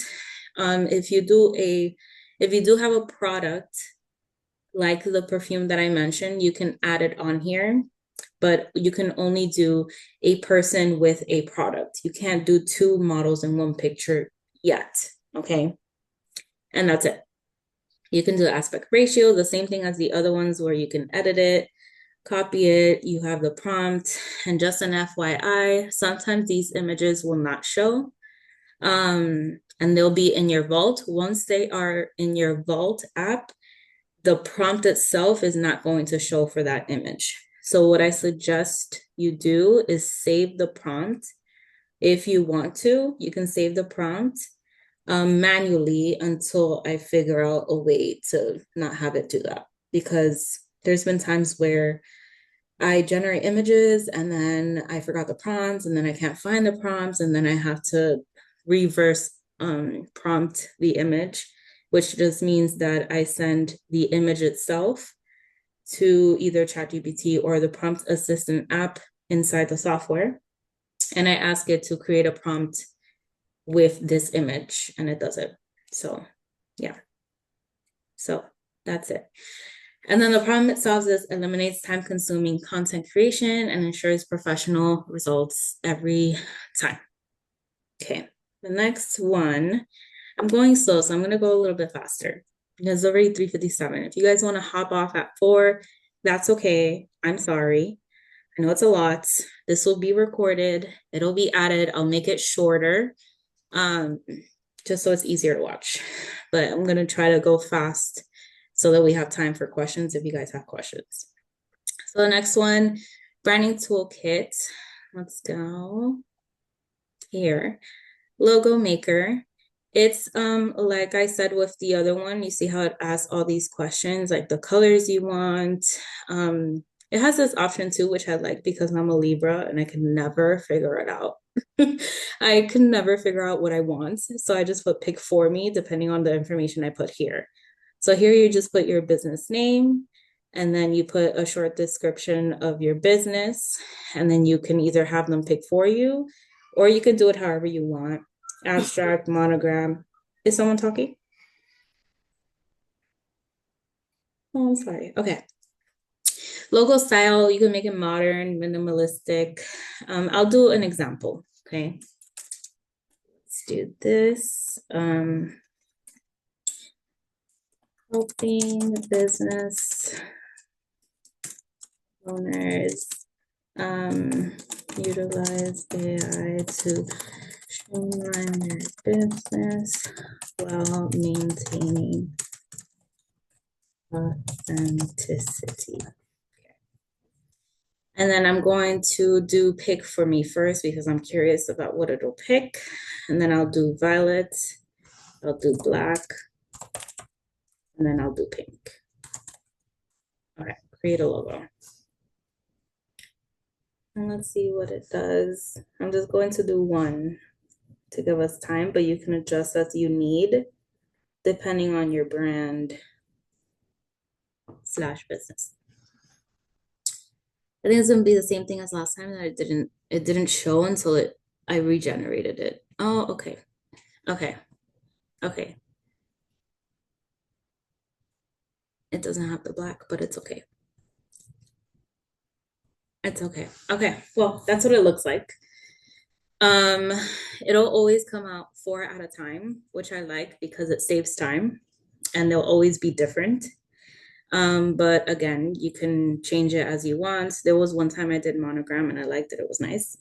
If you do have a product like the perfume that I mentioned, you can add it on here, but you can only do a person with a product. You can't do 2 models in one picture yet. Okay. And that's it. You can do aspect ratio, the same thing as the other ones where you can edit it, copy it, you have the prompt. And just an FYI, sometimes these images will not show. And they'll be in your vault. Once they are in your vault app, the prompt itself is not going to show for that image. So what I suggest you do is save the prompt. If you want to, you can save the prompt manually until I figure out a way to not have it do that. Because there's been times where I generate images and then I forgot the prompts and then I can't find the prompts and then I have to reverse prompt the image, which just means that I send the image itself to either ChatGPT or the prompt assistant app inside the software. And I ask it to create a prompt with this image and it does it. So yeah, so that's it. And then the problem it solves is eliminates time-consuming content creation and ensures professional results every time. Okay, the next one, I'm going slow, so I'm gonna go a little bit faster. It's already 3:57. If you guys want to hop off at 4, that's okay. I'm sorry. I know it's a lot. This will be recorded. It'll be added. I'll make it shorter, just so it's easier to watch. But I'm gonna try to go fast so that we have time for questions if you guys have questions. So the next one, branding toolkit. Let's go here. Logo maker. It's like I said with the other one, you see how it asks all these questions, like the colors you want. It has this option too, which I like because I'm a Libra and I can never figure it out. I can never figure out what I want. So I just put pick for me, depending on the information I put here. So here you just put your business name, and then you put a short description of your business, and then you can either have them pick for you, or you can do it however you want. Abstract, monogram. Is someone talking? Oh, I'm sorry. Okay. Logo style, you can make it modern, minimalistic. I'll do an example, okay? Let's do this. Helping business owners utilize AI to streamline their business while maintaining authenticity. And then I'm going to do pick for me first because I'm curious about what it'll pick. And then I'll do violet, I'll do black, and then I'll do pink. All right, create a logo. And let's see what it does. I'm just going to do one to give us time, but you can adjust as you need depending on your brand / business. I think it's gonna be the same thing as last time that it didn't show until I regenerated it. Oh, okay. Okay. Okay. It doesn't have the black, but it's okay. It's okay. Okay. Well, that's what it looks like. It'll always come out 4 at a time, which I like because it saves time and they'll always be different. But again, you can change it as you want. There was one time I did monogram and I liked it. It was nice.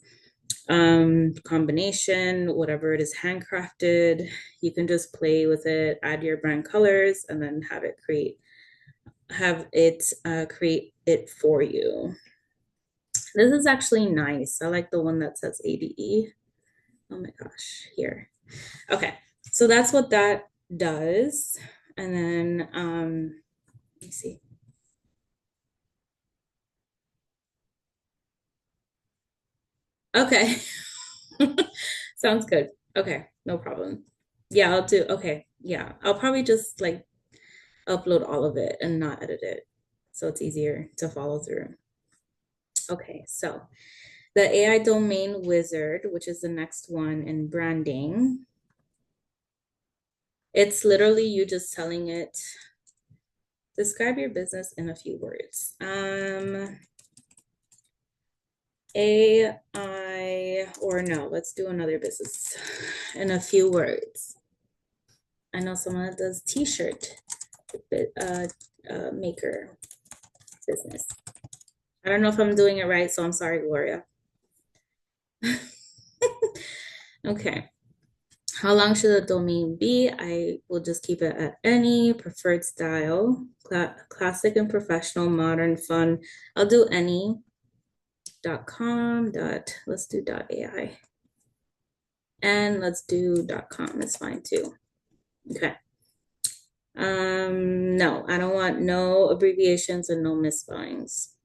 Combination, whatever it is, handcrafted. You can just play with it, add your brand colors, and then have it create it for you. This is actually nice. I like the one that says ADE. Oh my gosh, here. Okay, so that's what that does. And then let me see. Okay. Sounds good. Okay, no problem. Yeah, I'll do, okay. Yeah, I'll probably just like upload all of it and not edit it. So it's easier to follow through. Okay, so the AI domain wizard, which is the next one in branding. It's literally you just telling it, describe your business in a few words. AI, or no, let's do another business in a few words. I know someone that does t-shirt maker business. I don't know if I'm doing it right, so I'm sorry, Gloria. Okay. How long should the domain be? I will just keep it at any preferred style, classic and professional, modern, fun. I'll do any .com, let's do .ai. And let's do .com, it's fine too. Okay. No, I don't want no abbreviations and no misspellings.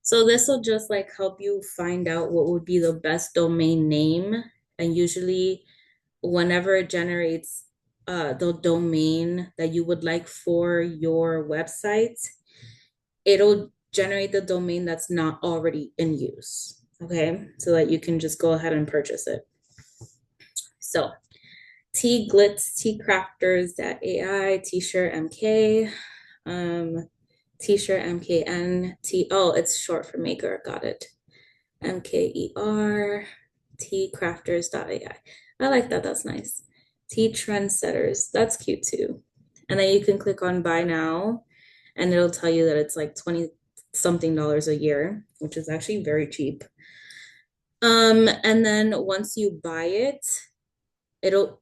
So this will just like help you find out what would be the best domain name. And usually whenever it generates the domain that you would like for your website, it'll generate the domain that's not already in use. Okay, so that you can just go ahead and purchase it. So tglitz.tcrafters.ai, t-shirt MK, t-shirt MKN, oh, it's short for maker, got it. MKER, tcrafters.ai. I like that, that's nice. T trendsetters, that's cute too. And then you can click on buy now and it'll tell you that it's like 20 something dollars a year, which is actually very cheap. And then once you buy it,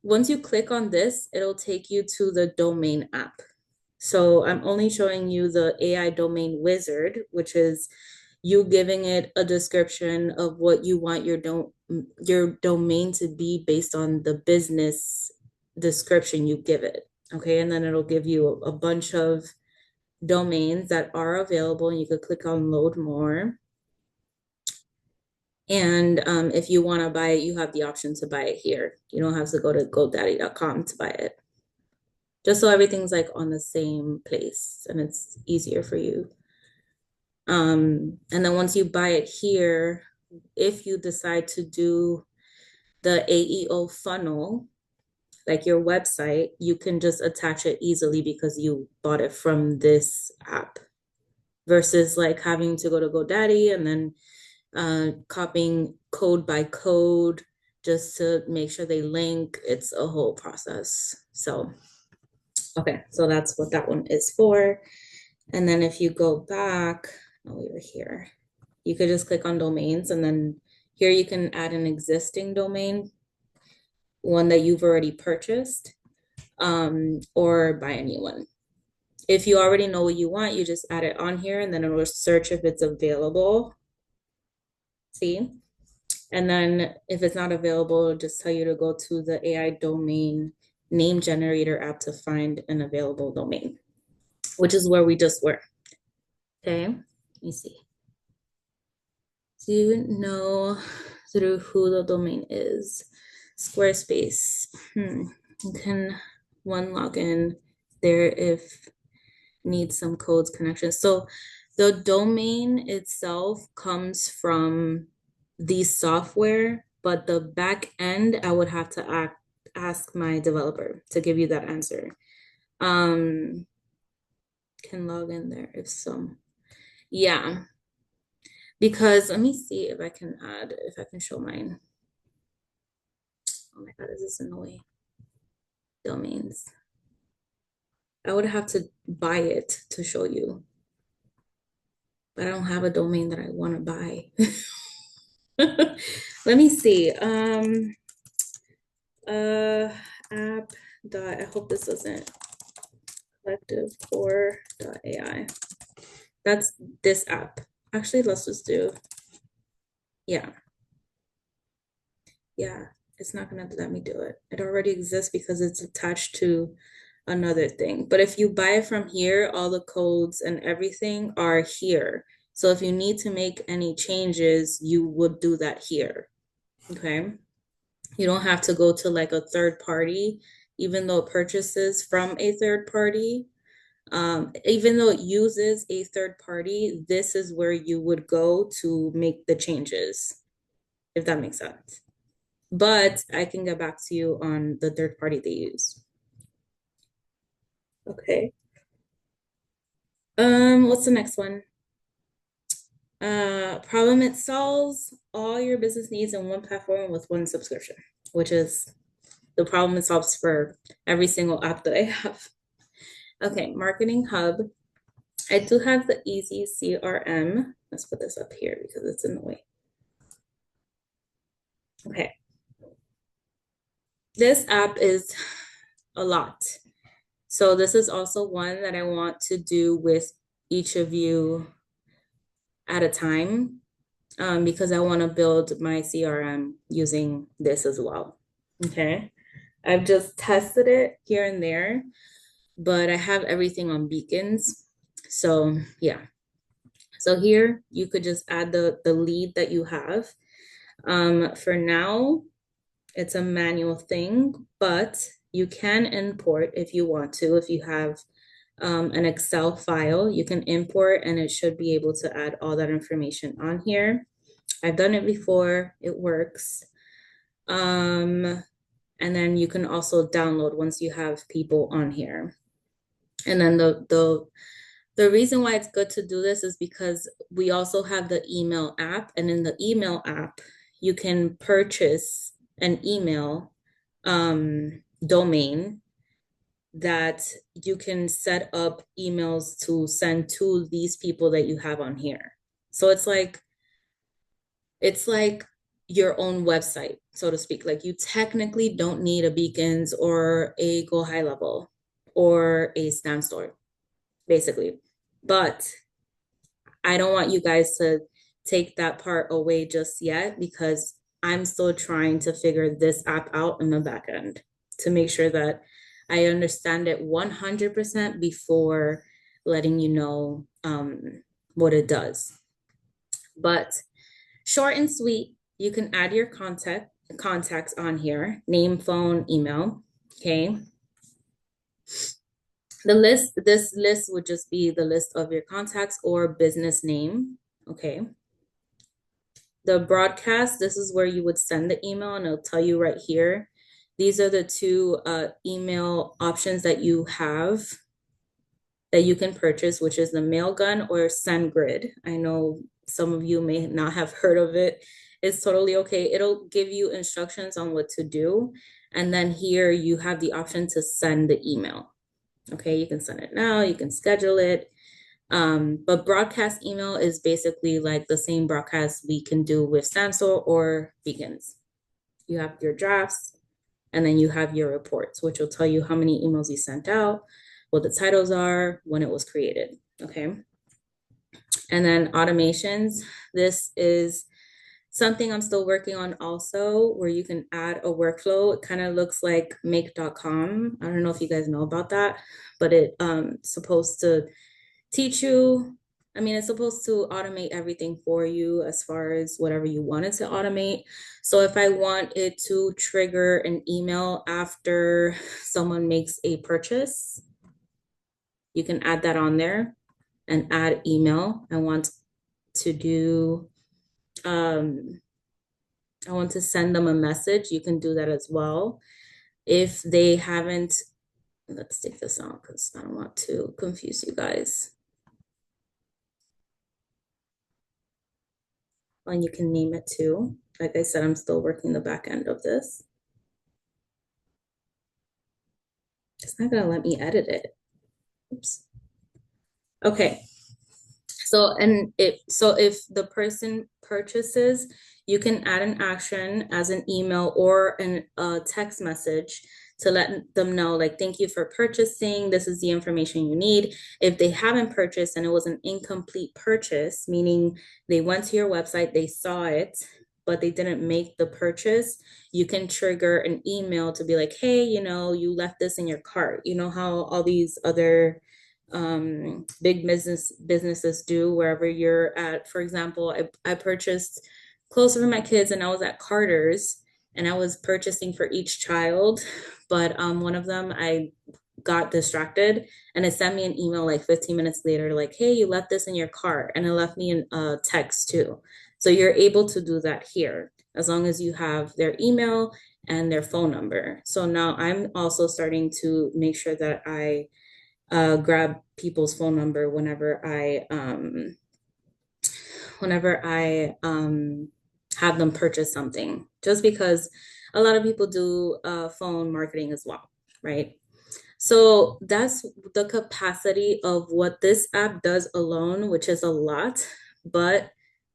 once you click on this, it'll take you to the domain app. So I'm only showing you the AI domain wizard, which is you giving it a description of what you want your domain to be based on the business description you give it. Okay, and then it'll give you a bunch of domains that are available, and you could click on load more. And if you want to buy it, you have the option to buy it here. You don't have to go to GoDaddy.com to buy it. Just so everything's like on the same place and it's easier for you. And then once you buy it here, if you decide to do the AEO funnel, like your website, you can just attach it easily because you bought it from this app versus like having to go to GoDaddy and then copying code by code just to make sure they link. It's a whole process. So, okay, so that's what that one is for. And then if you go back, oh, we were here. You could just click on domains and then here you can add an existing domain, one that you've already purchased, or buy a new one. If you already know what you want, you just add it on here and then it will search if it's available. See? And then if it's not available, it'll just tell you to go to the AI domain name generator app to find an available domain, which is where we just were. Okay, let me see. Do you know through who the domain is? Squarespace. You can one login there if needs some codes connections. So the domain itself comes from the software, but the back end, I would have to ask my developer to give you that answer. Can log in there if some. Yeah. Because let me see if I can show mine. Oh my God, is this in the way? Domains. I would have to buy it to show you. But I don't have a domain that I want to buy. Let me see. App dot, I hope this isn't collectivecore.ai. That's this app. Actually, let's just do, yeah. Yeah, it's not gonna let me do it. It already exists because it's attached to another thing. But if you buy it from here, all the codes and everything are here. So if you need to make any changes, you would do that here. Okay. You don't have to go to like a third party, even though it purchases from a third party. Even though it uses a third party, this is where you would go to make the changes, if that makes sense. But I can get back to you on the third party they use. Okay. What's the next one? Problem it solves all your business needs in one platform with one subscription, which is the problem it solves for every single app that I have. Okay, Marketing Hub. I do have the Easy CRM. Let's put this up here because it's in the way. Okay. This app is a lot. So this is also one that I want to do with each of you at a time, because I want to build my CRM using this as well. Okay. I've just tested it here and there, but I have everything on beacons. So yeah. So here you could just add the lead that you have. For now, it's a manual thing, but you can import if you want to. If you have an Excel file, you can import and it should be able to add all that information on here. I've done it before, it works. And then you can also download once you have people on here. And then the reason why it's good to do this is because we also have the email app, and in the email app, you can purchase an email domain that you can set up emails to send to these people that you have on here. So it's like your own website, so to speak. Like you technically don't need a Beacons or a Go High Level or a Stan Store, basically. But I don't want you guys to take that part away just yet because I'm still trying to figure this app out in the back end to make sure that I understand it 100% before letting you know what it does. But short and sweet, you can add your contacts on here, name, phone, email. Okay. This list would just be the list of your contacts or business name. Okay. The broadcast, this is where you would send the email, and it'll tell you right here. These are the two email options that you have that you can purchase, which is the Mailgun or SendGrid. I know some of you may not have heard of it. It's totally okay. It'll give you instructions on what to do. And then here you have the option to send the email. Okay, you can send it now, you can schedule it. But broadcast email is basically like the same broadcast we can do with Samsung or Beacons. You have your drafts, and then you have your reports, which will tell you how many emails you sent out, what the titles are, when it was created. Okay. And then automations. This is something I'm still working on also, where you can add a workflow. It kind of looks like make.com. I don't know if you guys know about that, but it's supposed to teach you. I mean, it's supposed to automate everything for you as far as whatever you want it to automate. So if I want it to trigger an email after someone makes a purchase, you can add that on there and add email. I want to do, I want to send them a message. You can do that as well. If they haven't, let's take this out because I don't want to confuse you guys. And you can name it too. Like I said, I'm still working the back end of this. It's not gonna let me edit it. Oops. Okay. So if the person purchases, you can add an action as an email or a text message to let them know, like, thank you for purchasing. This is the information you need. If they haven't purchased and it was an incomplete purchase, meaning they went to your website, they saw it, but they didn't make the purchase, you can trigger an email to be like, hey, you left this in your cart. You know how all these other big businesses do wherever you're at. For example, I purchased clothes for my kids, and I was at Carter's and I was purchasing for each child, but one of them I got distracted and it sent me an email like 15 minutes later, like, hey, you left this in your cart, and it left me a text too. So you're able to do that here as long as you have their email and their phone number. So now I'm also starting to make sure that I grab people's phone number whenever I have them purchase something, just because a lot of people do phone marketing as well, right? So that's the capacity of what this app does alone, which is a lot, but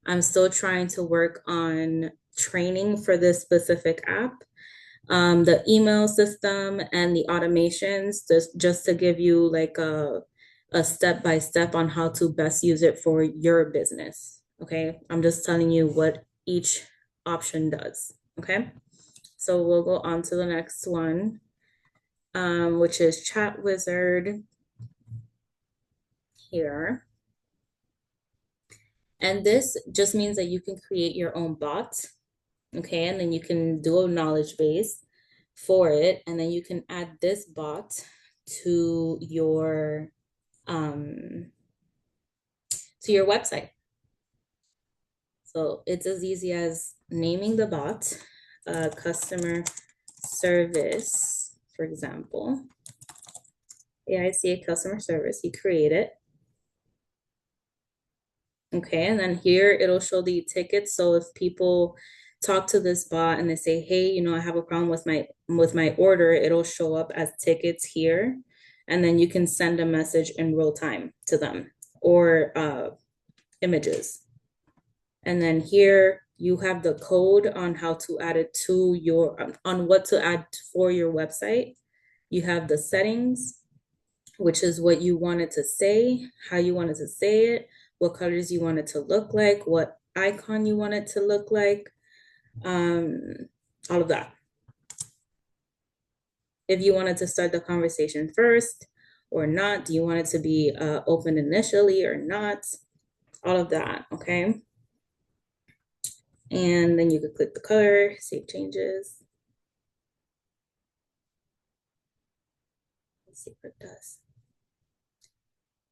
I'm still trying to work on training for this specific app. The email system and the automations, just to give you like a step by step on how to best use it for your business. Okay. I'm just telling you what each option does. Okay. So we'll go on to the next one, which is Chat Wizard here. And this just means that you can create your own bot. Okay. And then you can do a knowledge base for it. And then you can add this bot to um, your website. So it's as easy as naming the bot, customer service, for example. AICA customer service, you create it. Okay, and then here it'll show the tickets. So if people talk to this bot and they say, hey, I have a problem with my order, it'll show up as tickets here. And then you can send a message in real time to them, or images. And then here you have the code on how to add it to on what to add for your website. You have the settings, which is what you wanted to say, how you wanted to say it, what colors you want it to look like, what icon you want it to look like, all of that. If you wanted to start the conversation first or not, do you want it to be open initially or not? All of that, okay? And then you could click the color, save changes. Let's see what it does.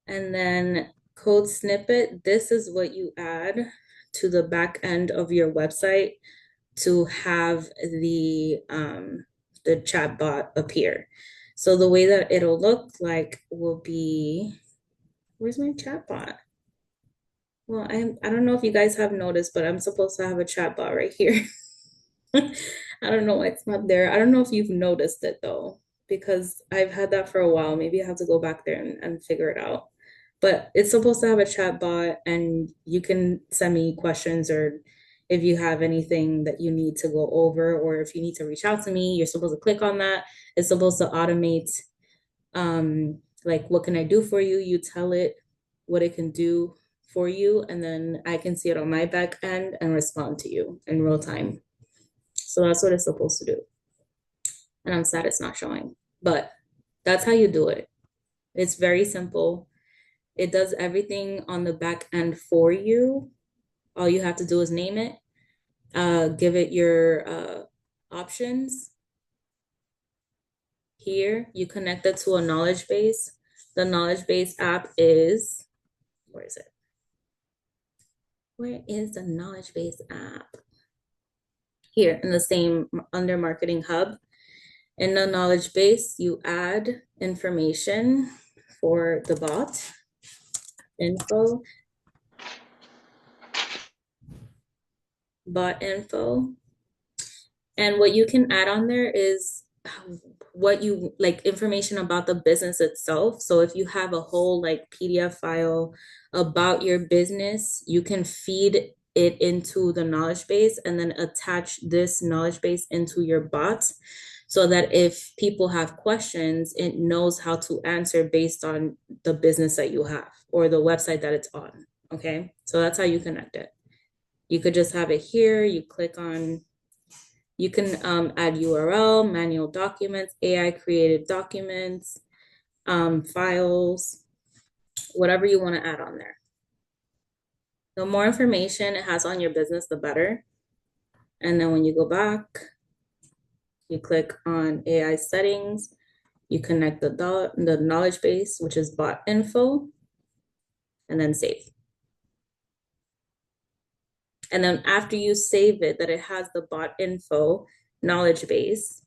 And then code snippet, this is what you add to the back end of your website to have the chatbot appear. So the way that it'll look like will be, where's my chatbot? Well, I don't know if you guys have noticed, but I'm supposed to have a chatbot right here. I don't know why it's not there. I don't know if you've noticed it though, because I've had that for a while. Maybe I have to go back there and figure it out. But it's supposed to have a chat bot, and you can send me questions, or if you have anything that you need to go over, or if you need to reach out to me, you're supposed to click on that. It's supposed to automate, like, what can I do for you? You tell it what it can do for you, and then I can see it on my back end and respond to you in real time. So that's what it's supposed to do. And I'm sad it's not showing, but that's how you do it. It's very simple. It does everything on the back end for you. All you have to do is name it, give it your options. Here, you connect it to a knowledge base. The knowledge base app is, where is it? Where is the knowledge base app? Here in the same, under Marketing Hub. In the knowledge base, you add information for the bot, info, bot info. And what you can add on there is what you like, information about the business itself. So if you have a whole like PDF file about your business, you can feed it into the knowledge base and then attach this knowledge base into your bot, so that if people have questions, it knows how to answer based on the business that you have or the website that it's on. Okay, so that's how you connect it. You could just have it here. You click on, you can add URL, manual documents, AI created documents, files, whatever you want to add on there. The more information it has on your business, the better. And then when you go back, you click on AI settings, you connect the knowledge base, which is bot info, and then save. And then after you save it, that it has the bot info knowledge base,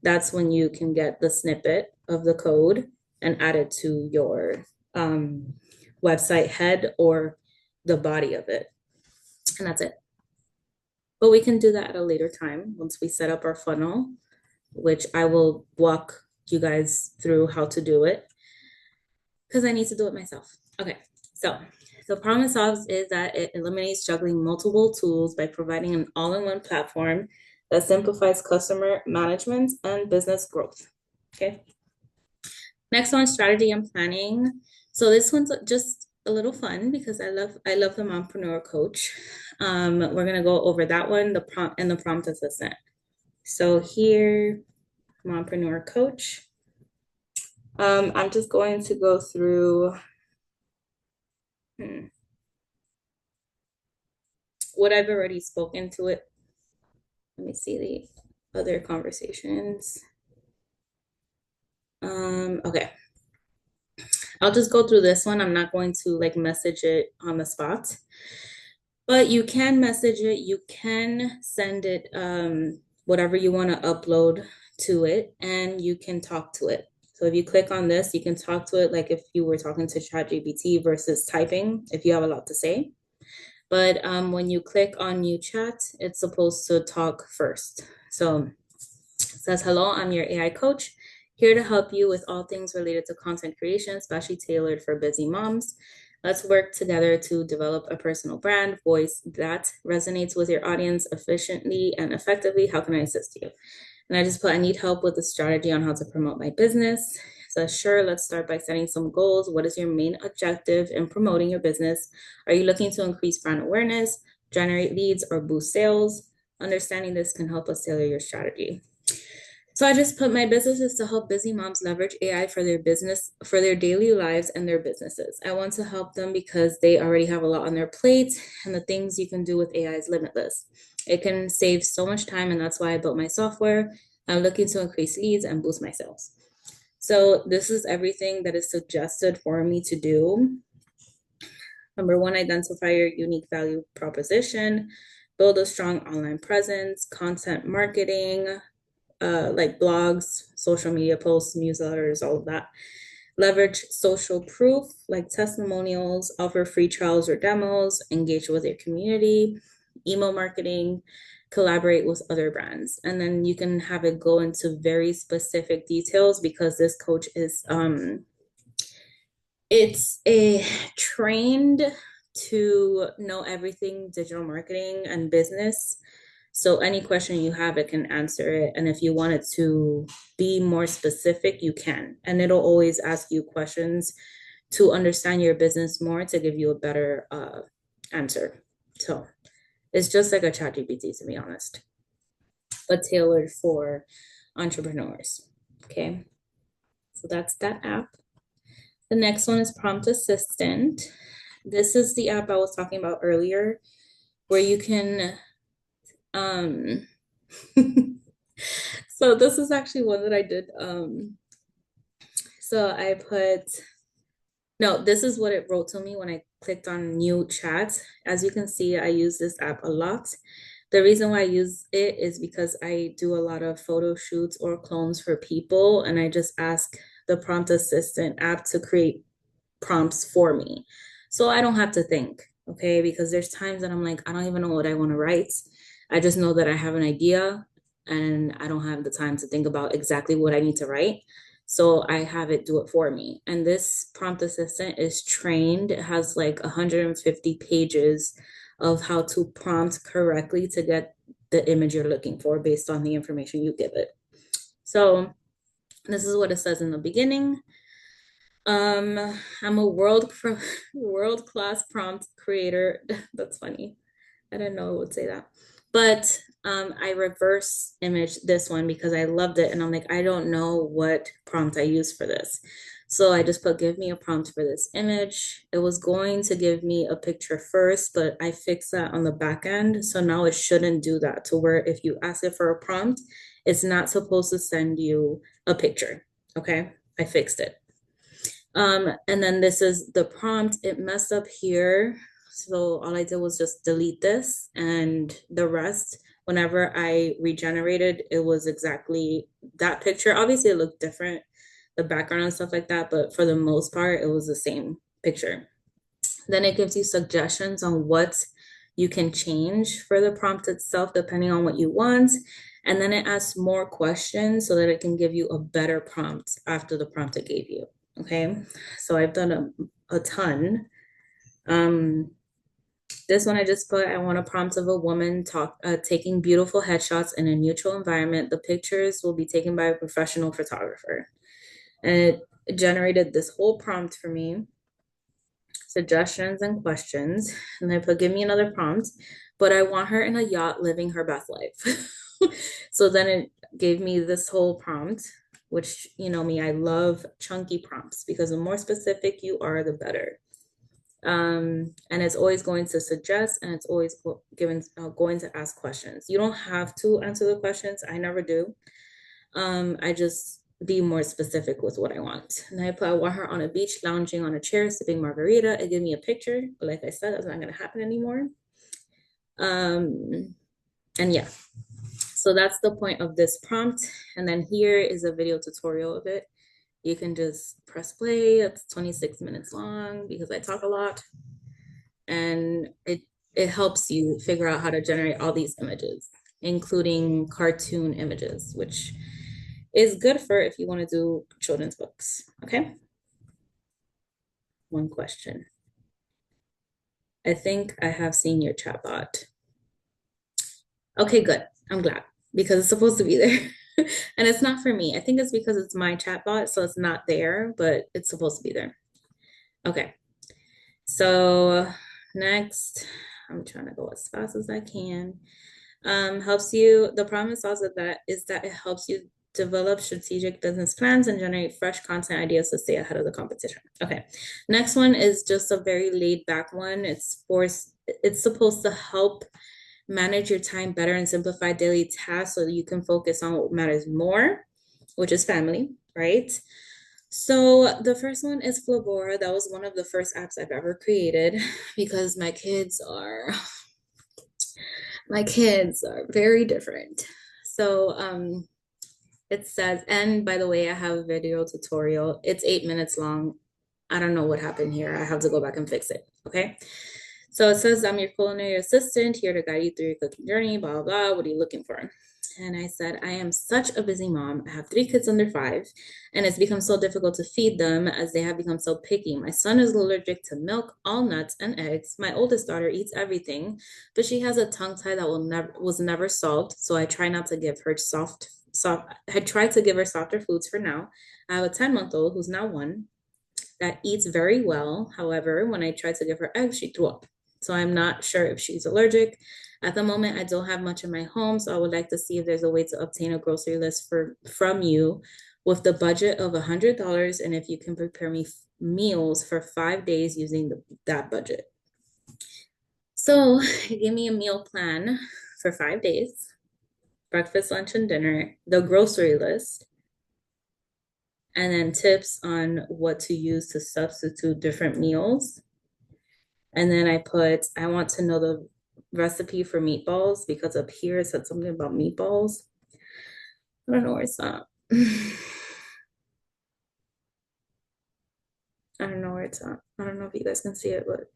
that's when you can get the snippet of the code and add it to your website head or the body of it. And that's it. But we can do that at a later time once we set up our funnel, which I will walk you guys through how to do it because I need to do it myself. Okay, so the problem it solves is that it eliminates juggling multiple tools by providing an all-in-one platform that simplifies customer management and business growth. Okay. Next one, strategy and planning. So this one's just a little fun because I love the mompreneur coach. We're gonna go over that one, the prompt and the prompt assistant. So here, mompreneur coach. I'm just going to go through what I've already spoken to it. Let me see the other conversations. Okay. I'll just go through this one. I'm not going to like message it on the spot, but you can message it. You can send it whatever you want to upload to it, and you can talk to it. So if you click on this, you can talk to it like if you were talking to ChatGPT versus typing, if you have a lot to say. But when you click on new chat, it's supposed to talk first. So it says, hello, I'm your AI coach, here to help you with all things related to content creation, especially tailored for busy moms. Let's work together to develop a personal brand voice that resonates with your audience efficiently and effectively. How can I assist you? And I just put, I need help with a strategy on how to promote my business. So sure, let's start by setting some goals. What is your main objective in promoting your business? Are you looking to increase brand awareness, generate leads, or boost sales? Understanding this can help us tailor your strategy. So I just put, my business is to help busy moms leverage AI for their business, for their daily lives and their businesses. I want to help them because they already have a lot on their plate, and the things you can do with AI is limitless. It can save so much time, and that's why I built my software. I'm looking to increase leads and boost my sales. So this is everything that is suggested for me to do. Number one, identify your unique value proposition, build a strong online presence, content marketing, like blogs, social media posts, newsletters, all of that. Leverage social proof like testimonials, offer free trials or demos, engage with your community, email marketing, collaborate with other brands. And then you can have it go into very specific details because this coach is it's a trained to know everything digital marketing and business. So any question you have, it can answer it. And if you want it to be more specific, you can. And it'll always ask you questions to understand your business more to give you a better answer. So it's just like a ChatGPT, to be honest, but tailored for entrepreneurs. Okay. So that's that app. The next one is Prompt Assistant. This is the app I was talking about earlier, where you can so this is actually one that I did. So I put, no, this is what it wrote to me when I clicked on new chat. As you can see, I use this app a lot. The reason why I use it is because I do a lot of photo shoots or clones for people, and I just ask the Prompt Assistant app to create prompts for me. So I don't have to think, okay? Because there's times that I'm like, I don't even know what I want to write. I just know that I have an idea and I don't have the time to think about exactly what I need to write. So I have it do it for me. And this prompt assistant is trained. It has like 150 pages of how to prompt correctly to get the image you're looking for based on the information you give it. So this is what it says in the beginning. I'm a world-class prompt creator. That's funny. I didn't know it would say that. But I reverse image this one because I loved it. And I'm like, I don't know what prompt I use for this. So I just put, give me a prompt for this image. It was going to give me a picture first, but I fixed that on the back end. So now it shouldn't do that, to where if you ask it for a prompt, it's not supposed to send you a picture. Okay, I fixed it. And then this is the prompt. It messed up here. So all I did was just delete this, and the rest, whenever I regenerated, it was exactly that picture. Obviously it looked different, the background and stuff like that, but for the most part, it was the same picture. Then it gives you suggestions on what you can change for the prompt itself, depending on what you want. And then it asks more questions so that it can give you a better prompt after the prompt it gave you. Okay. So I've done a ton. This one I just put, I want a prompt of a woman taking beautiful headshots in a neutral environment. The pictures will be taken by a professional photographer. And it generated this whole prompt for me, suggestions and questions. And I put, give me another prompt, but I want her in a yacht living her best life. So then it gave me this whole prompt, which, you know me, I love chunky prompts because the more specific you are, the better. And it's always going to suggest, and it's always going to ask questions. You don't have to answer the questions. I never do. I just be more specific with what I want. And I want her on a beach, lounging on a chair, sipping margarita. It gave me a picture, but like I said, that's not going to happen anymore. And yeah, so that's the point of this prompt. And then here is a video tutorial of it. You can just press play. It's 26 minutes long because I talk a lot. And it helps you figure out how to generate all these images, including cartoon images, which is good for if you want to do children's books. Okay. One question. I think I have seen your chatbot. Okay, good. I'm glad because it's supposed to be there. And it's not for me. I think it's because it's my chatbot, so it's not there, but it's supposed to be there. Okay. So next, I'm trying to go as fast as I can. Helps you, the promise also that is that it helps you develop strategic business plans and generate fresh content ideas to stay ahead of the competition. Okay, next one is just a very laid back one. It's supposed to help manage your time better and simplify daily tasks so that you can focus on what matters more, which is family, right? So the first one is Flabora. That was one of the first apps I've ever created because my kids are very different. So it says, and by the way, I have a video tutorial. It's 8 minutes long. I don't know what happened here. I have to go back and fix it. Okay. So it says, I'm your culinary assistant here to guide you through your cooking journey, blah, blah, blah. What are you looking for? And I said, I am such a busy mom. I have 3 kids under 5, and it's become so difficult to feed them as they have become so picky. My son is allergic to milk, all nuts, and eggs. My oldest daughter eats everything, but she has a tongue tie that was never solved. So I try not to give her I try to give her softer foods for now. I have a 10-month-old who's now 1 that eats very well. However, when I tried to give her eggs, she threw up. So I'm not sure if she's allergic. At the moment, I don't have much in my home, so I would like to see if there's a way to obtain a grocery list from you with the budget of $100, and if you can prepare me meals for 5 days using that budget. So give me a meal plan for 5 days, breakfast, lunch, and dinner, the grocery list, and then tips on what to use to substitute different meals. And then I want to know the recipe for meatballs because up here it said something about meatballs. I don't know where it's at. I don't know where it's at. I don't know if you guys can see it, but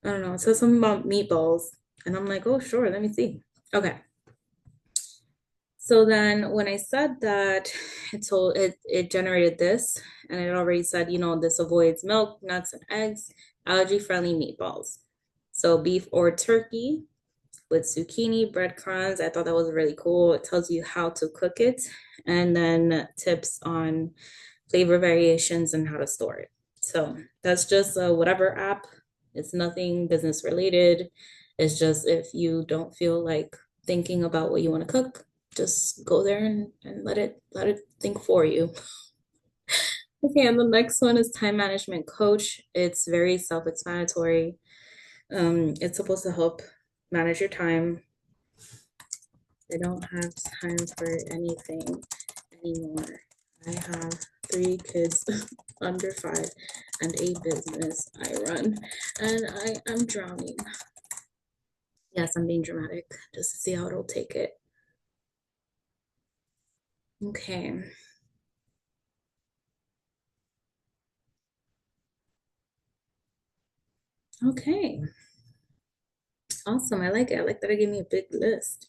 I don't know. It says something about meatballs. And I'm like, oh, sure, let me see. Okay. So then when I said that, it generated this, and it already said, this avoids milk, nuts, and eggs, allergy-friendly meatballs. So beef or turkey with zucchini, breadcrumbs. I thought that was really cool. It tells you how to cook it, and then tips on flavor variations and how to store it. So that's just a whatever app. It's nothing business related. It's just if you don't feel like thinking about what you want to cook, just go there and let it think for you. Okay, and the next one is time management coach. It's very self-explanatory. It's supposed to help manage your time. I don't have time for anything anymore. I have 3 kids under 5 and a business I run, and I am drowning. Yes, I'm being dramatic just to see how it'll take it. Okay. Okay. Awesome. I like it. I like that it gave me a big list.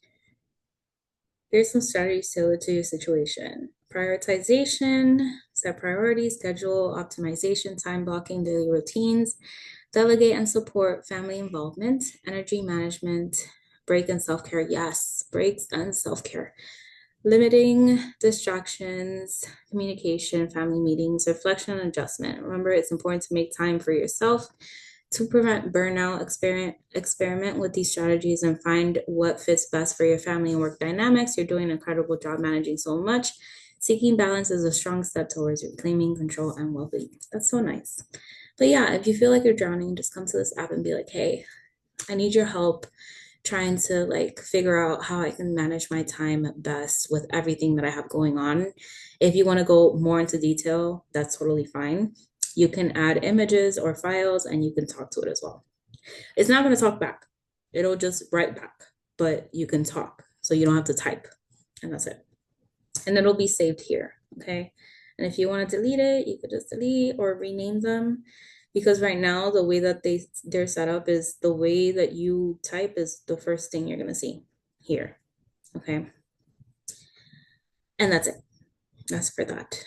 Here's some strategies tailored to your situation. Prioritization, set priorities, schedule optimization, time blocking, daily routines, delegate and support family involvement, energy management, break and self-care. Yes, breaks and self-care. Limiting distractions, communication, family meetings, reflection and adjustment. Remember, it's important to make time for yourself to prevent burnout. Experiment with these strategies and find what fits best for your family and work dynamics. You're doing an incredible job managing so much. Seeking balance is a strong step towards reclaiming control and well-being. That's so nice. But yeah, if you feel like you're drowning, just come to this app and be like, hey, I need your help trying to like figure out how I can manage my time best with everything that I have going on. If you want to go more into detail, that's totally fine. You can add images or files and you can talk to it as well. It's not going to talk back. It'll just write back, but you can talk. So you don't have to type. And that's it. And it'll be saved here. Okay. And if you want to delete it, you could just delete or rename them. Because right now, the way that they're set up is the way that you type is the first thing you're going to see here. Okay. And that's it. That's for that.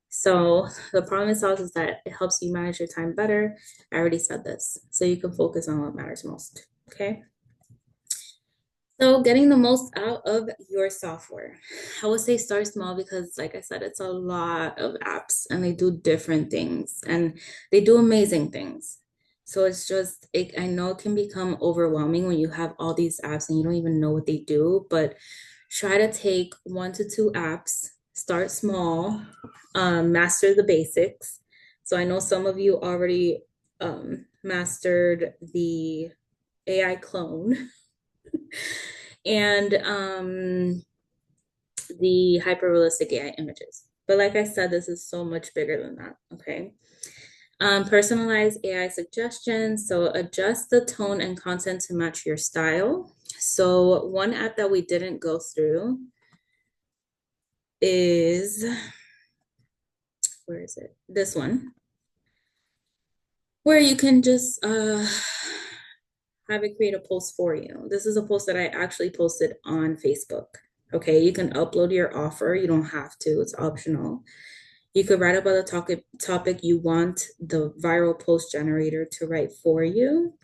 So the problem itself is that it helps you manage your time better. I already said this. So you can focus on what matters most. Okay. So getting the most out of your software. I would say start small because like I said, it's a lot of apps and they do different things and they do amazing things. So it's just, I know it can become overwhelming when you have all these apps and you don't even know what they do, but try to take 1 to 2 apps, start small, master the basics. So I know some of you already mastered the AI clone and the hyper realistic AI images. But like I said, this is so much bigger than that. Okay. Personalized AI suggestions. So adjust the tone and content to match your style. So one app that we didn't go through is, where is it? This one, where you can just have it create a post for you. This is a post that I actually posted on Facebook. Okay, you can upload your offer. You don't have to, it's optional. You could write about the topic you want the viral post generator to write for you.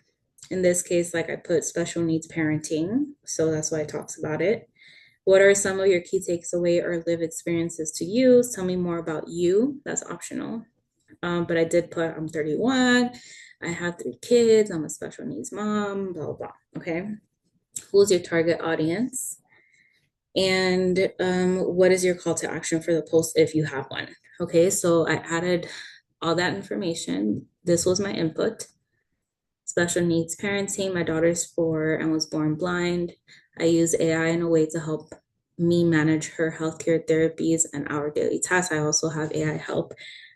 In this case, like I put special needs parenting. So that's why it talks about it. What are some of your key takeaway or live experiences to use? Tell me more about you. That's optional. But I did put I'm 31. I have 3 kids. I'm a special needs mom, blah, blah, blah. Okay. Who's your target audience? And what is your call to action for the post if you have one? Okay, so I added all that information. This was my input. Special needs parenting. My daughter's 4 and was born blind. I use AI in a way to help me manage her healthcare therapies and our daily tasks. I also have AI help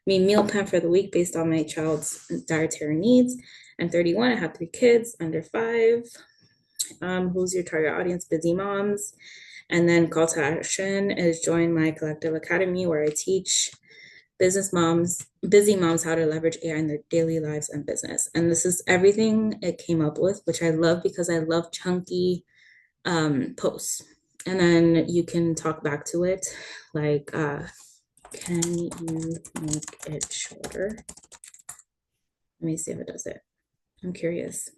me meal plan for the week based on my child's dietary needs. I'm 31. I have 3 kids under 5. Who's your target audience? Busy moms. And then call to action is join my collective academy where I teach busy moms how to leverage AI in their daily lives and business. And this is everything it came up with, which I love because I love chunky posts. And then you can talk back to it like, can you make it shorter? Let me see if it does it. I'm curious.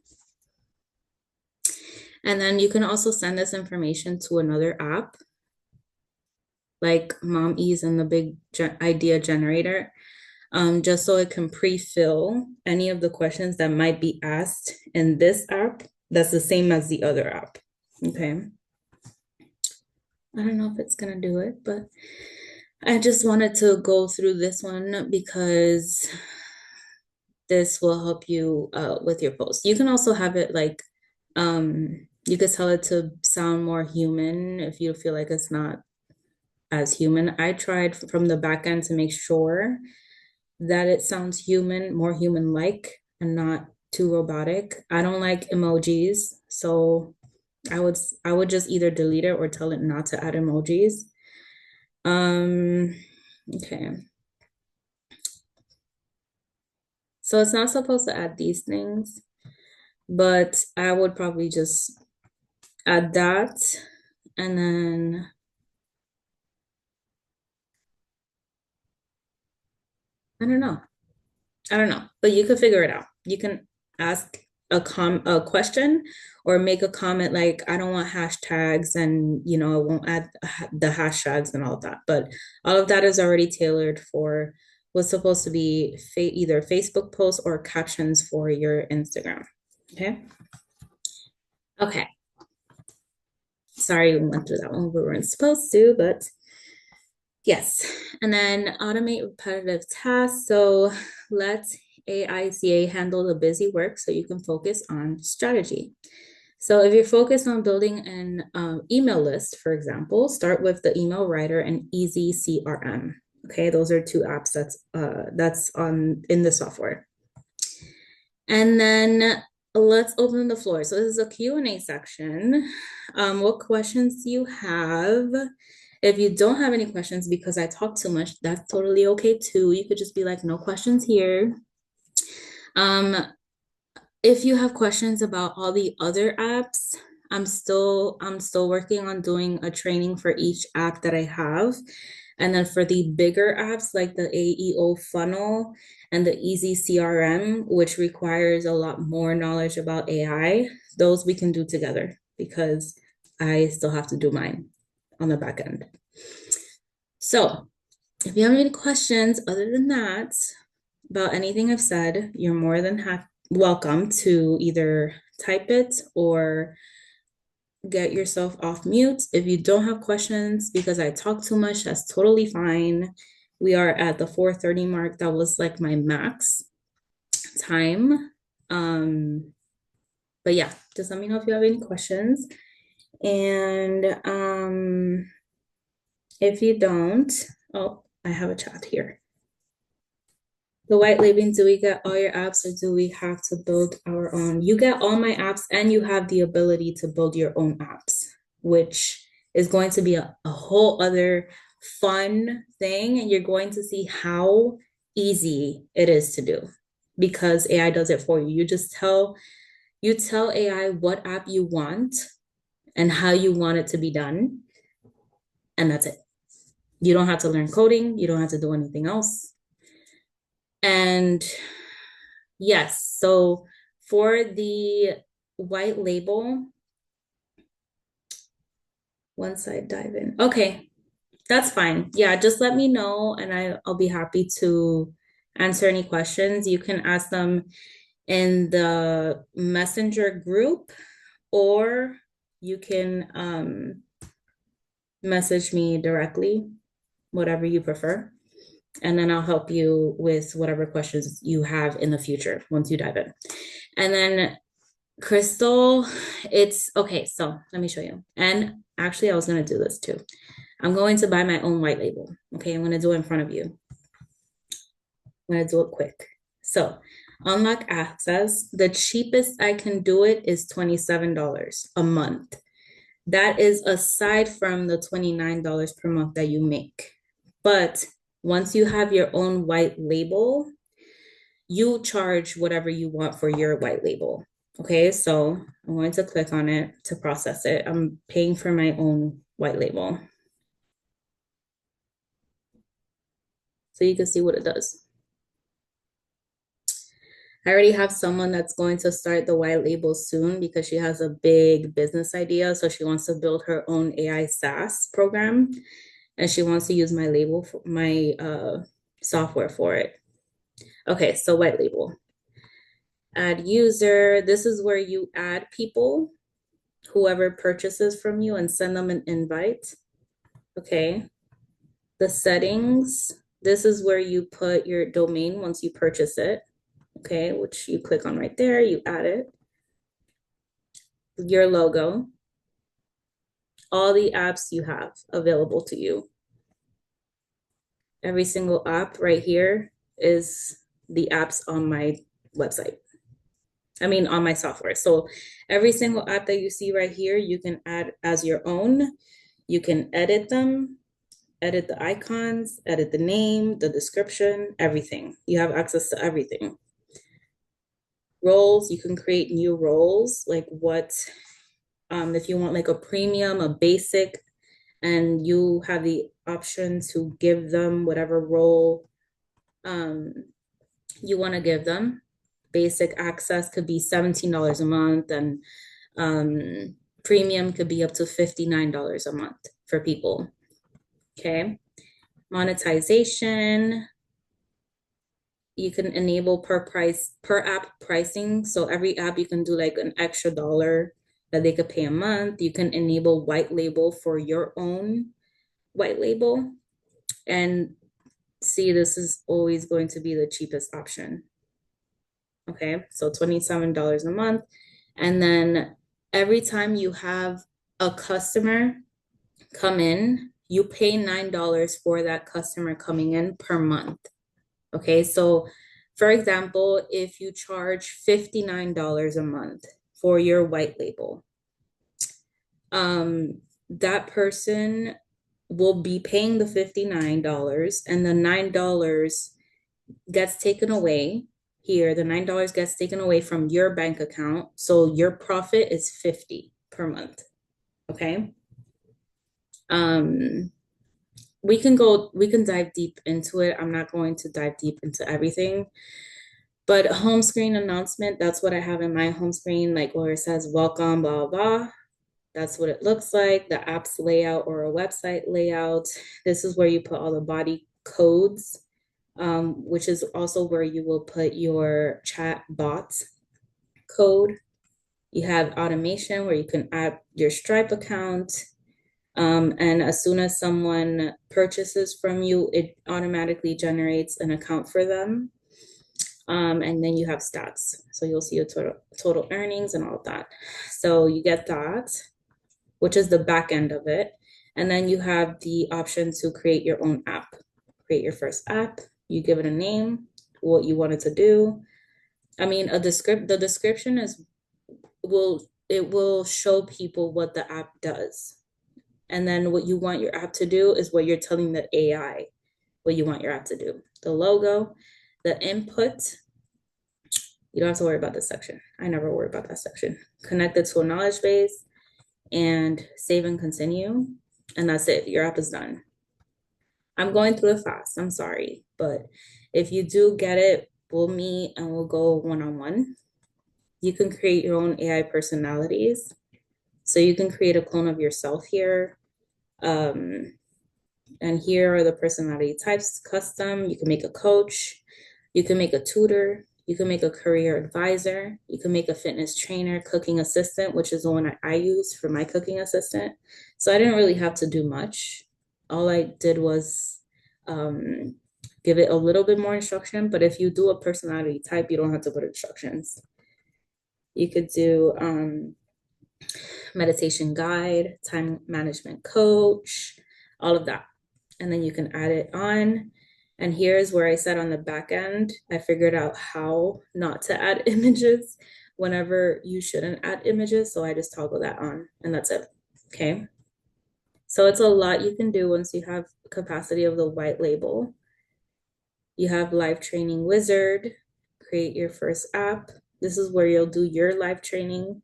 And then you can also send this information to another app like Mom Ease and the Big Idea Generator, just so it can pre-fill any of the questions that might be asked in this app that's the same as the other app. Okay. I don't know if it's gonna do it, but I just wanted to go through this one because this will help you with your post. You can also have it like, you could tell it to sound more human if you feel like it's not as human. I tried from the back end to make sure that it sounds human, more human-like and not too robotic. I don't like emojis, so I would just either delete it or tell it not to add emojis. Okay. So it's not supposed to add these things, but I would probably just add that And then I don't know. But you can figure it out. You can ask a question or make a comment like, I don't want hashtags, and I won't add the hashtags and all of that. But all of that is already tailored for what's supposed to be either Facebook posts or captions for your Instagram. Okay. Okay. Sorry, we went through that one. We weren't supposed to, but yes. And then automate repetitive tasks. So let AICA handle the busy work so you can focus on strategy. So if you're focused on building an email list, for example, start with the email writer and Easy CRM. Okay, those are two apps that's on in the software. And then let's open the floor. So this is a Q&A section. What questions do you have? If you don't have any questions because I talk too much, that's totally okay too. You could just be like, no questions here. If you have questions about all the other apps, I'm still working on doing a training for each app that I have. And then for the bigger apps like the AEO funnel and the Easy CRM, which requires a lot more knowledge about AI, those we can do together because I still have to do mine on the back end. So if you have any questions other than that about anything I've said, you're more than welcome to either type it or get yourself off mute. If you don't have questions because I talk too much, that's totally fine. We are at the 4:30 mark. That was like my max time. But yeah, just let me know if you have any questions. And if you don't, oh, I have a chat here. The white labeling, do we get all your apps or do we have to build our own? You get all my apps and you have the ability to build your own apps, which is going to be a whole other fun thing. And you're going to see how easy it is to do because AI does it for you. You tell AI what app you want and how you want it to be done. And that's it. You don't have to learn coding. You don't have to do anything else. And yes, so for the white label, once I dive in, okay, that's fine. Yeah, just let me know and I'll be happy to answer any questions. You can ask them in the messenger group or you can message me directly, whatever you prefer. And then I'll help you with whatever questions you have in the future once you dive in. And then Crystal, it's okay. So let me show you. And actually, I was going to do this too. I'm going to buy my own white label. Okay, I'm going to do it in front of you. I'm going to do it quick. So unlock access. The cheapest I can do it is $27 a month. That is aside from the $29 per month that you make. But once you have your own white label, you charge whatever you want for your white label. Okay, so I'm going to click on it to process it. I'm paying for my own white label. So you can see what it does. I already have someone that's going to start the white label soon because she has a big business idea. So she wants to build her own AI SaaS program and she wants to use my label for my software for it. Okay, so white label. Add user. This is where you add people, whoever purchases from you, and send them an invite. Okay. The settings. This is where you put your domain once you purchase it. Okay, which you click on right there, you add it. Your logo. All the apps you have available to you. Every single app right here is the apps on my website. I mean, on my software. So every single app that you see right here, you can add as your own. You can edit them, edit the icons, edit the name, the description, everything. You have access to everything. Roles, you can create new roles, like what If you want like a premium, a basic, and you have the option to give them whatever role um, you want to give them. Basic access could be $17 a month, and premium could be up to $59 a month for people. Okay. Monetization, you can enable per app pricing. So every app you can do like an extra dollar that they could pay a month. You can enable white label for your own white label. And see, this is always going to be the cheapest option. Okay, so $27 a month. And then every time you have a customer come in, you pay $9 for that customer coming in per month. Okay, so for example, if you charge $59 a month for your white label, that person will be paying the $59 and the $9 gets taken away here. The $9 gets taken away from your bank account. So your profit is 50 per month. Okay. We can dive deep into it. I'm not going to dive deep into everything. But home screen announcement, that's what I have in my home screen, like where it says welcome, blah, blah. That's what it looks like, the app's layout or a website layout. This is where you put all the body codes, which is also where you will put your chat bots code. You have automation where you can add your Stripe account. And as soon as someone purchases from you, it automatically generates an account for them. And then you have stats. So you'll see your total earnings and all of that. So you get that, which is the back end of it. And then you have the option to create your own app. Create your first app. You give it a name, what you want it to do. I mean, the description will show people what the app does. And then what you want your app to do is what you're telling the AI what you want your app to do. The logo, the input, you don't have to worry about this section. I never worry about that section. Connect it to a knowledge base and save and continue. And that's it. Your app is done. I'm going through it fast. I'm sorry. But if you do get it, we'll meet and we'll go one-on-one. You can create your own AI personalities. So you can create a clone of yourself here. And here are the personality types, custom. You can make a coach. You can make a tutor. You can make a career advisor. You can make a fitness trainer, cooking assistant, which is the one I use for my cooking assistant. So I didn't really have to do much. All I did was give it a little bit more instruction. But if you do a personality type, you don't have to put instructions. You could do meditation guide, time management coach, all of that. And then you can add it on. And here's where I said on the back end, I figured out how not to add images whenever you shouldn't add images. So I just toggle that on and that's it. Okay. So it's a lot you can do once you have capacity of the white label. You have live training wizard, create your first app. This is where you'll do your live training.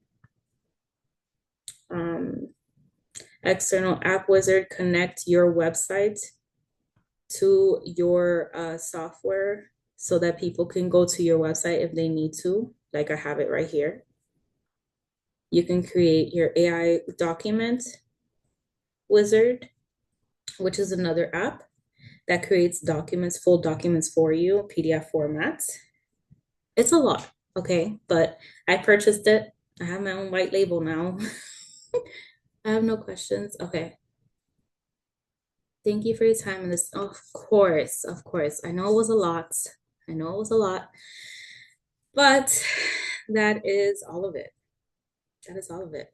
External app wizard, connect your website to your software so that people can go to your website if they need to, like I have it right here. You can create your AI document wizard, which is another app that creates documents, full documents for you, PDF formats. It's a lot, okay? But I purchased it. I have my own white label now. I have no questions. Okay. Thank you for your time in this. Of course, of course. I know it was a lot. I know it was a lot. But that is all of it. That is all of it.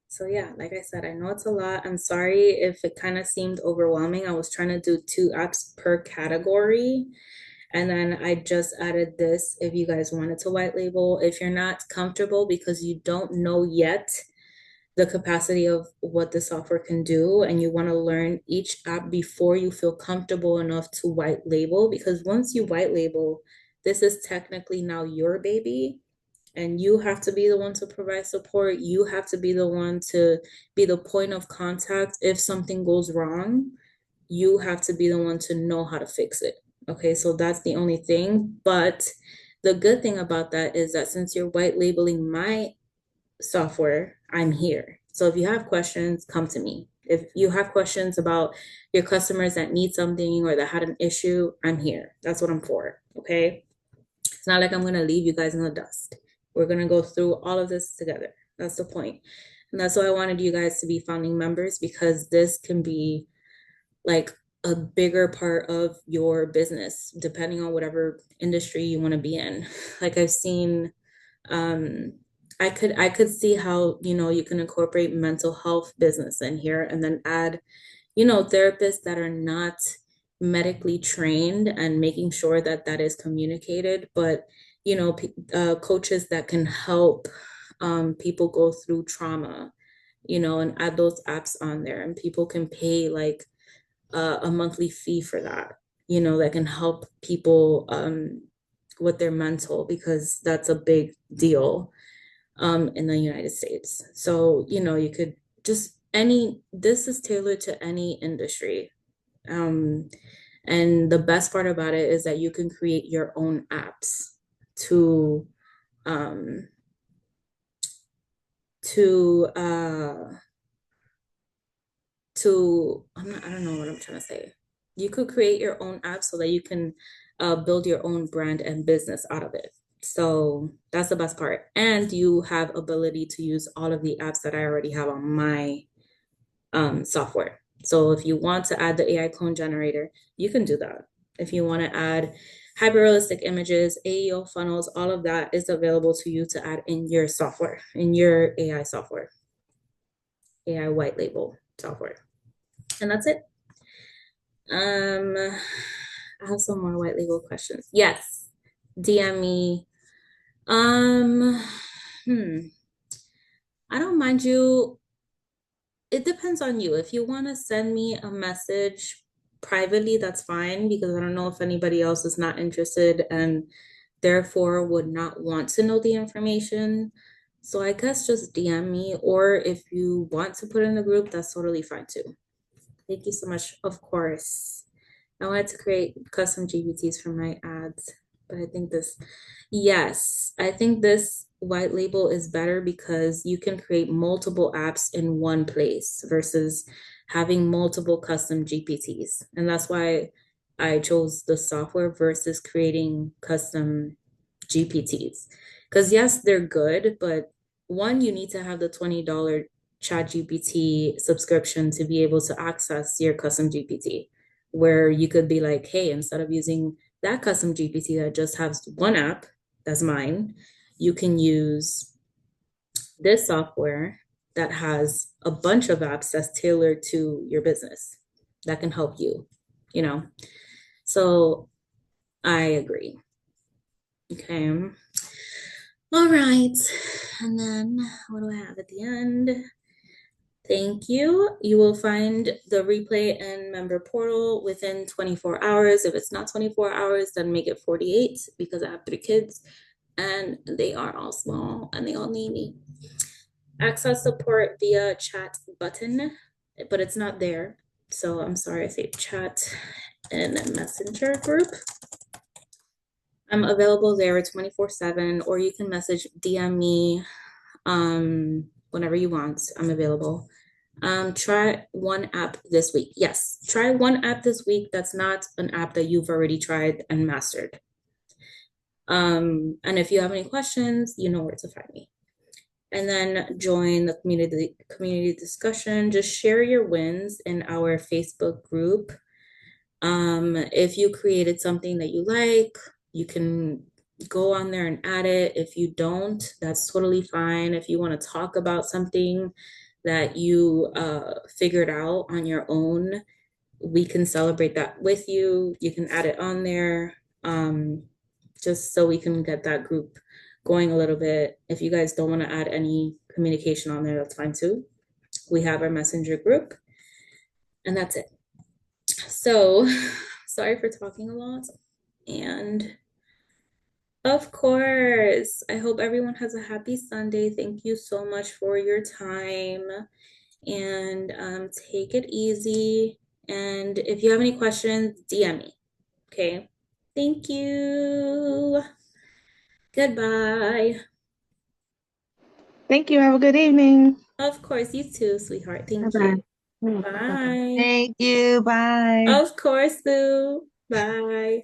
So yeah, like I said, I know it's a lot. I'm sorry if it kind of seemed overwhelming. I was trying to do 2 apps per category. And then I just added this if you guys wanted to white label. If you're not comfortable because you don't know yet the capacity of what the software can do and you want to learn each app before you feel comfortable enough to white label, because once you white label, this is technically now your baby And you have to be the one to provide support. You have to be the one to be the point of contact. If something goes wrong, you have to be the one to know how to fix it. Okay, so that's the only thing. But the good thing about that is that since you're white labeling my software, I'm here. So if you have questions, come to me. If you have questions about your customers that need something or that had an issue, I'm here. That's what I'm for. Okay. It's not like I'm going to leave you guys in the dust. We're going to go through all of this together. That's the point. And that's why I wanted you guys to be founding members, because this can be like a bigger part of your business, depending on whatever industry you want to be in. Like I've seen, um, I could see how, you can incorporate mental health business in here and then add, therapists that are not medically trained and making sure that that is communicated, but, coaches that can help people go through trauma, and add those apps on there, and people can pay like a monthly fee for that, that can help people with their mental, because that's a big deal in the United States. So, you could just this is tailored to any industry. Um, and the best part about it is that you can create your own apps to um, to I don't know what I'm trying to say. You could create your own app so that you can build your own brand and business out of it. So that's the best part. And you have ability to use all of the apps that I already have on my software. So if you want to add the AI clone generator, you can do that. If you want to add hyper-realistic images, AEO funnels, all of that is available to you to add in your software, in your AI software, AI white label software. And that's it. I have some more white label questions. Yes, DM me. Um, I don't mind you. It depends on you. If you want to send me a message privately, that's fine, because I don't know if anybody else is not interested and therefore would not want to know the information. So I guess just DM me, or if you want to put in the group, that's totally fine too. Thank you so much. Of course. I wanted to create custom GPTs for my ads, but yes, I think this white label is better because you can create multiple apps in one place versus having multiple custom GPTs. And that's why I chose the software versus creating custom GPTs. Because yes, they're good, but one, you need to have the $20 ChatGPT subscription to be able to access your custom GPT, where you could be like, hey, instead of using that custom GPT that just has one app, that's mine, you can use this software that has a bunch of apps that's tailored to your business that can help you, you know? So I agree. Okay. All right. And then what do I have at the end? Thank you. You will find the replay and member portal within 24 hours. If it's not 24 hours, then make it 48, because I have 3 kids and they are all small and they all need me. Access support via chat button, but it's not there. So I'm sorry, I say chat in messenger group. I'm available there 24/7, or you can message DM me whenever you want. I'm available. Try one app this week. Yes, try one app this week that's not an app that you've already tried and mastered. And if you have any questions, you know where to find me. And then join the community discussion. Just share your wins in our Facebook group. If you created something that you like, you can go on there and add it. If you don't, that's totally fine. If you want to talk about something that you figured out on your own, we can celebrate that with you. You can add it on there, just so we can get that group going a little bit. If you guys don't want to add any communication on there, that's fine too. We have our messenger group, and that's it. So sorry for talking a lot. And Of course. I hope everyone has a happy Sunday. Thank you so much for your time. And take it easy. And if you have any questions, DM me. Okay. Thank you. Goodbye. Thank you. Have a good evening. Of course, you too, sweetheart. Thank Bye-bye. you. Bye-bye. Bye. Thank you. Bye. Of course, Sue. Bye.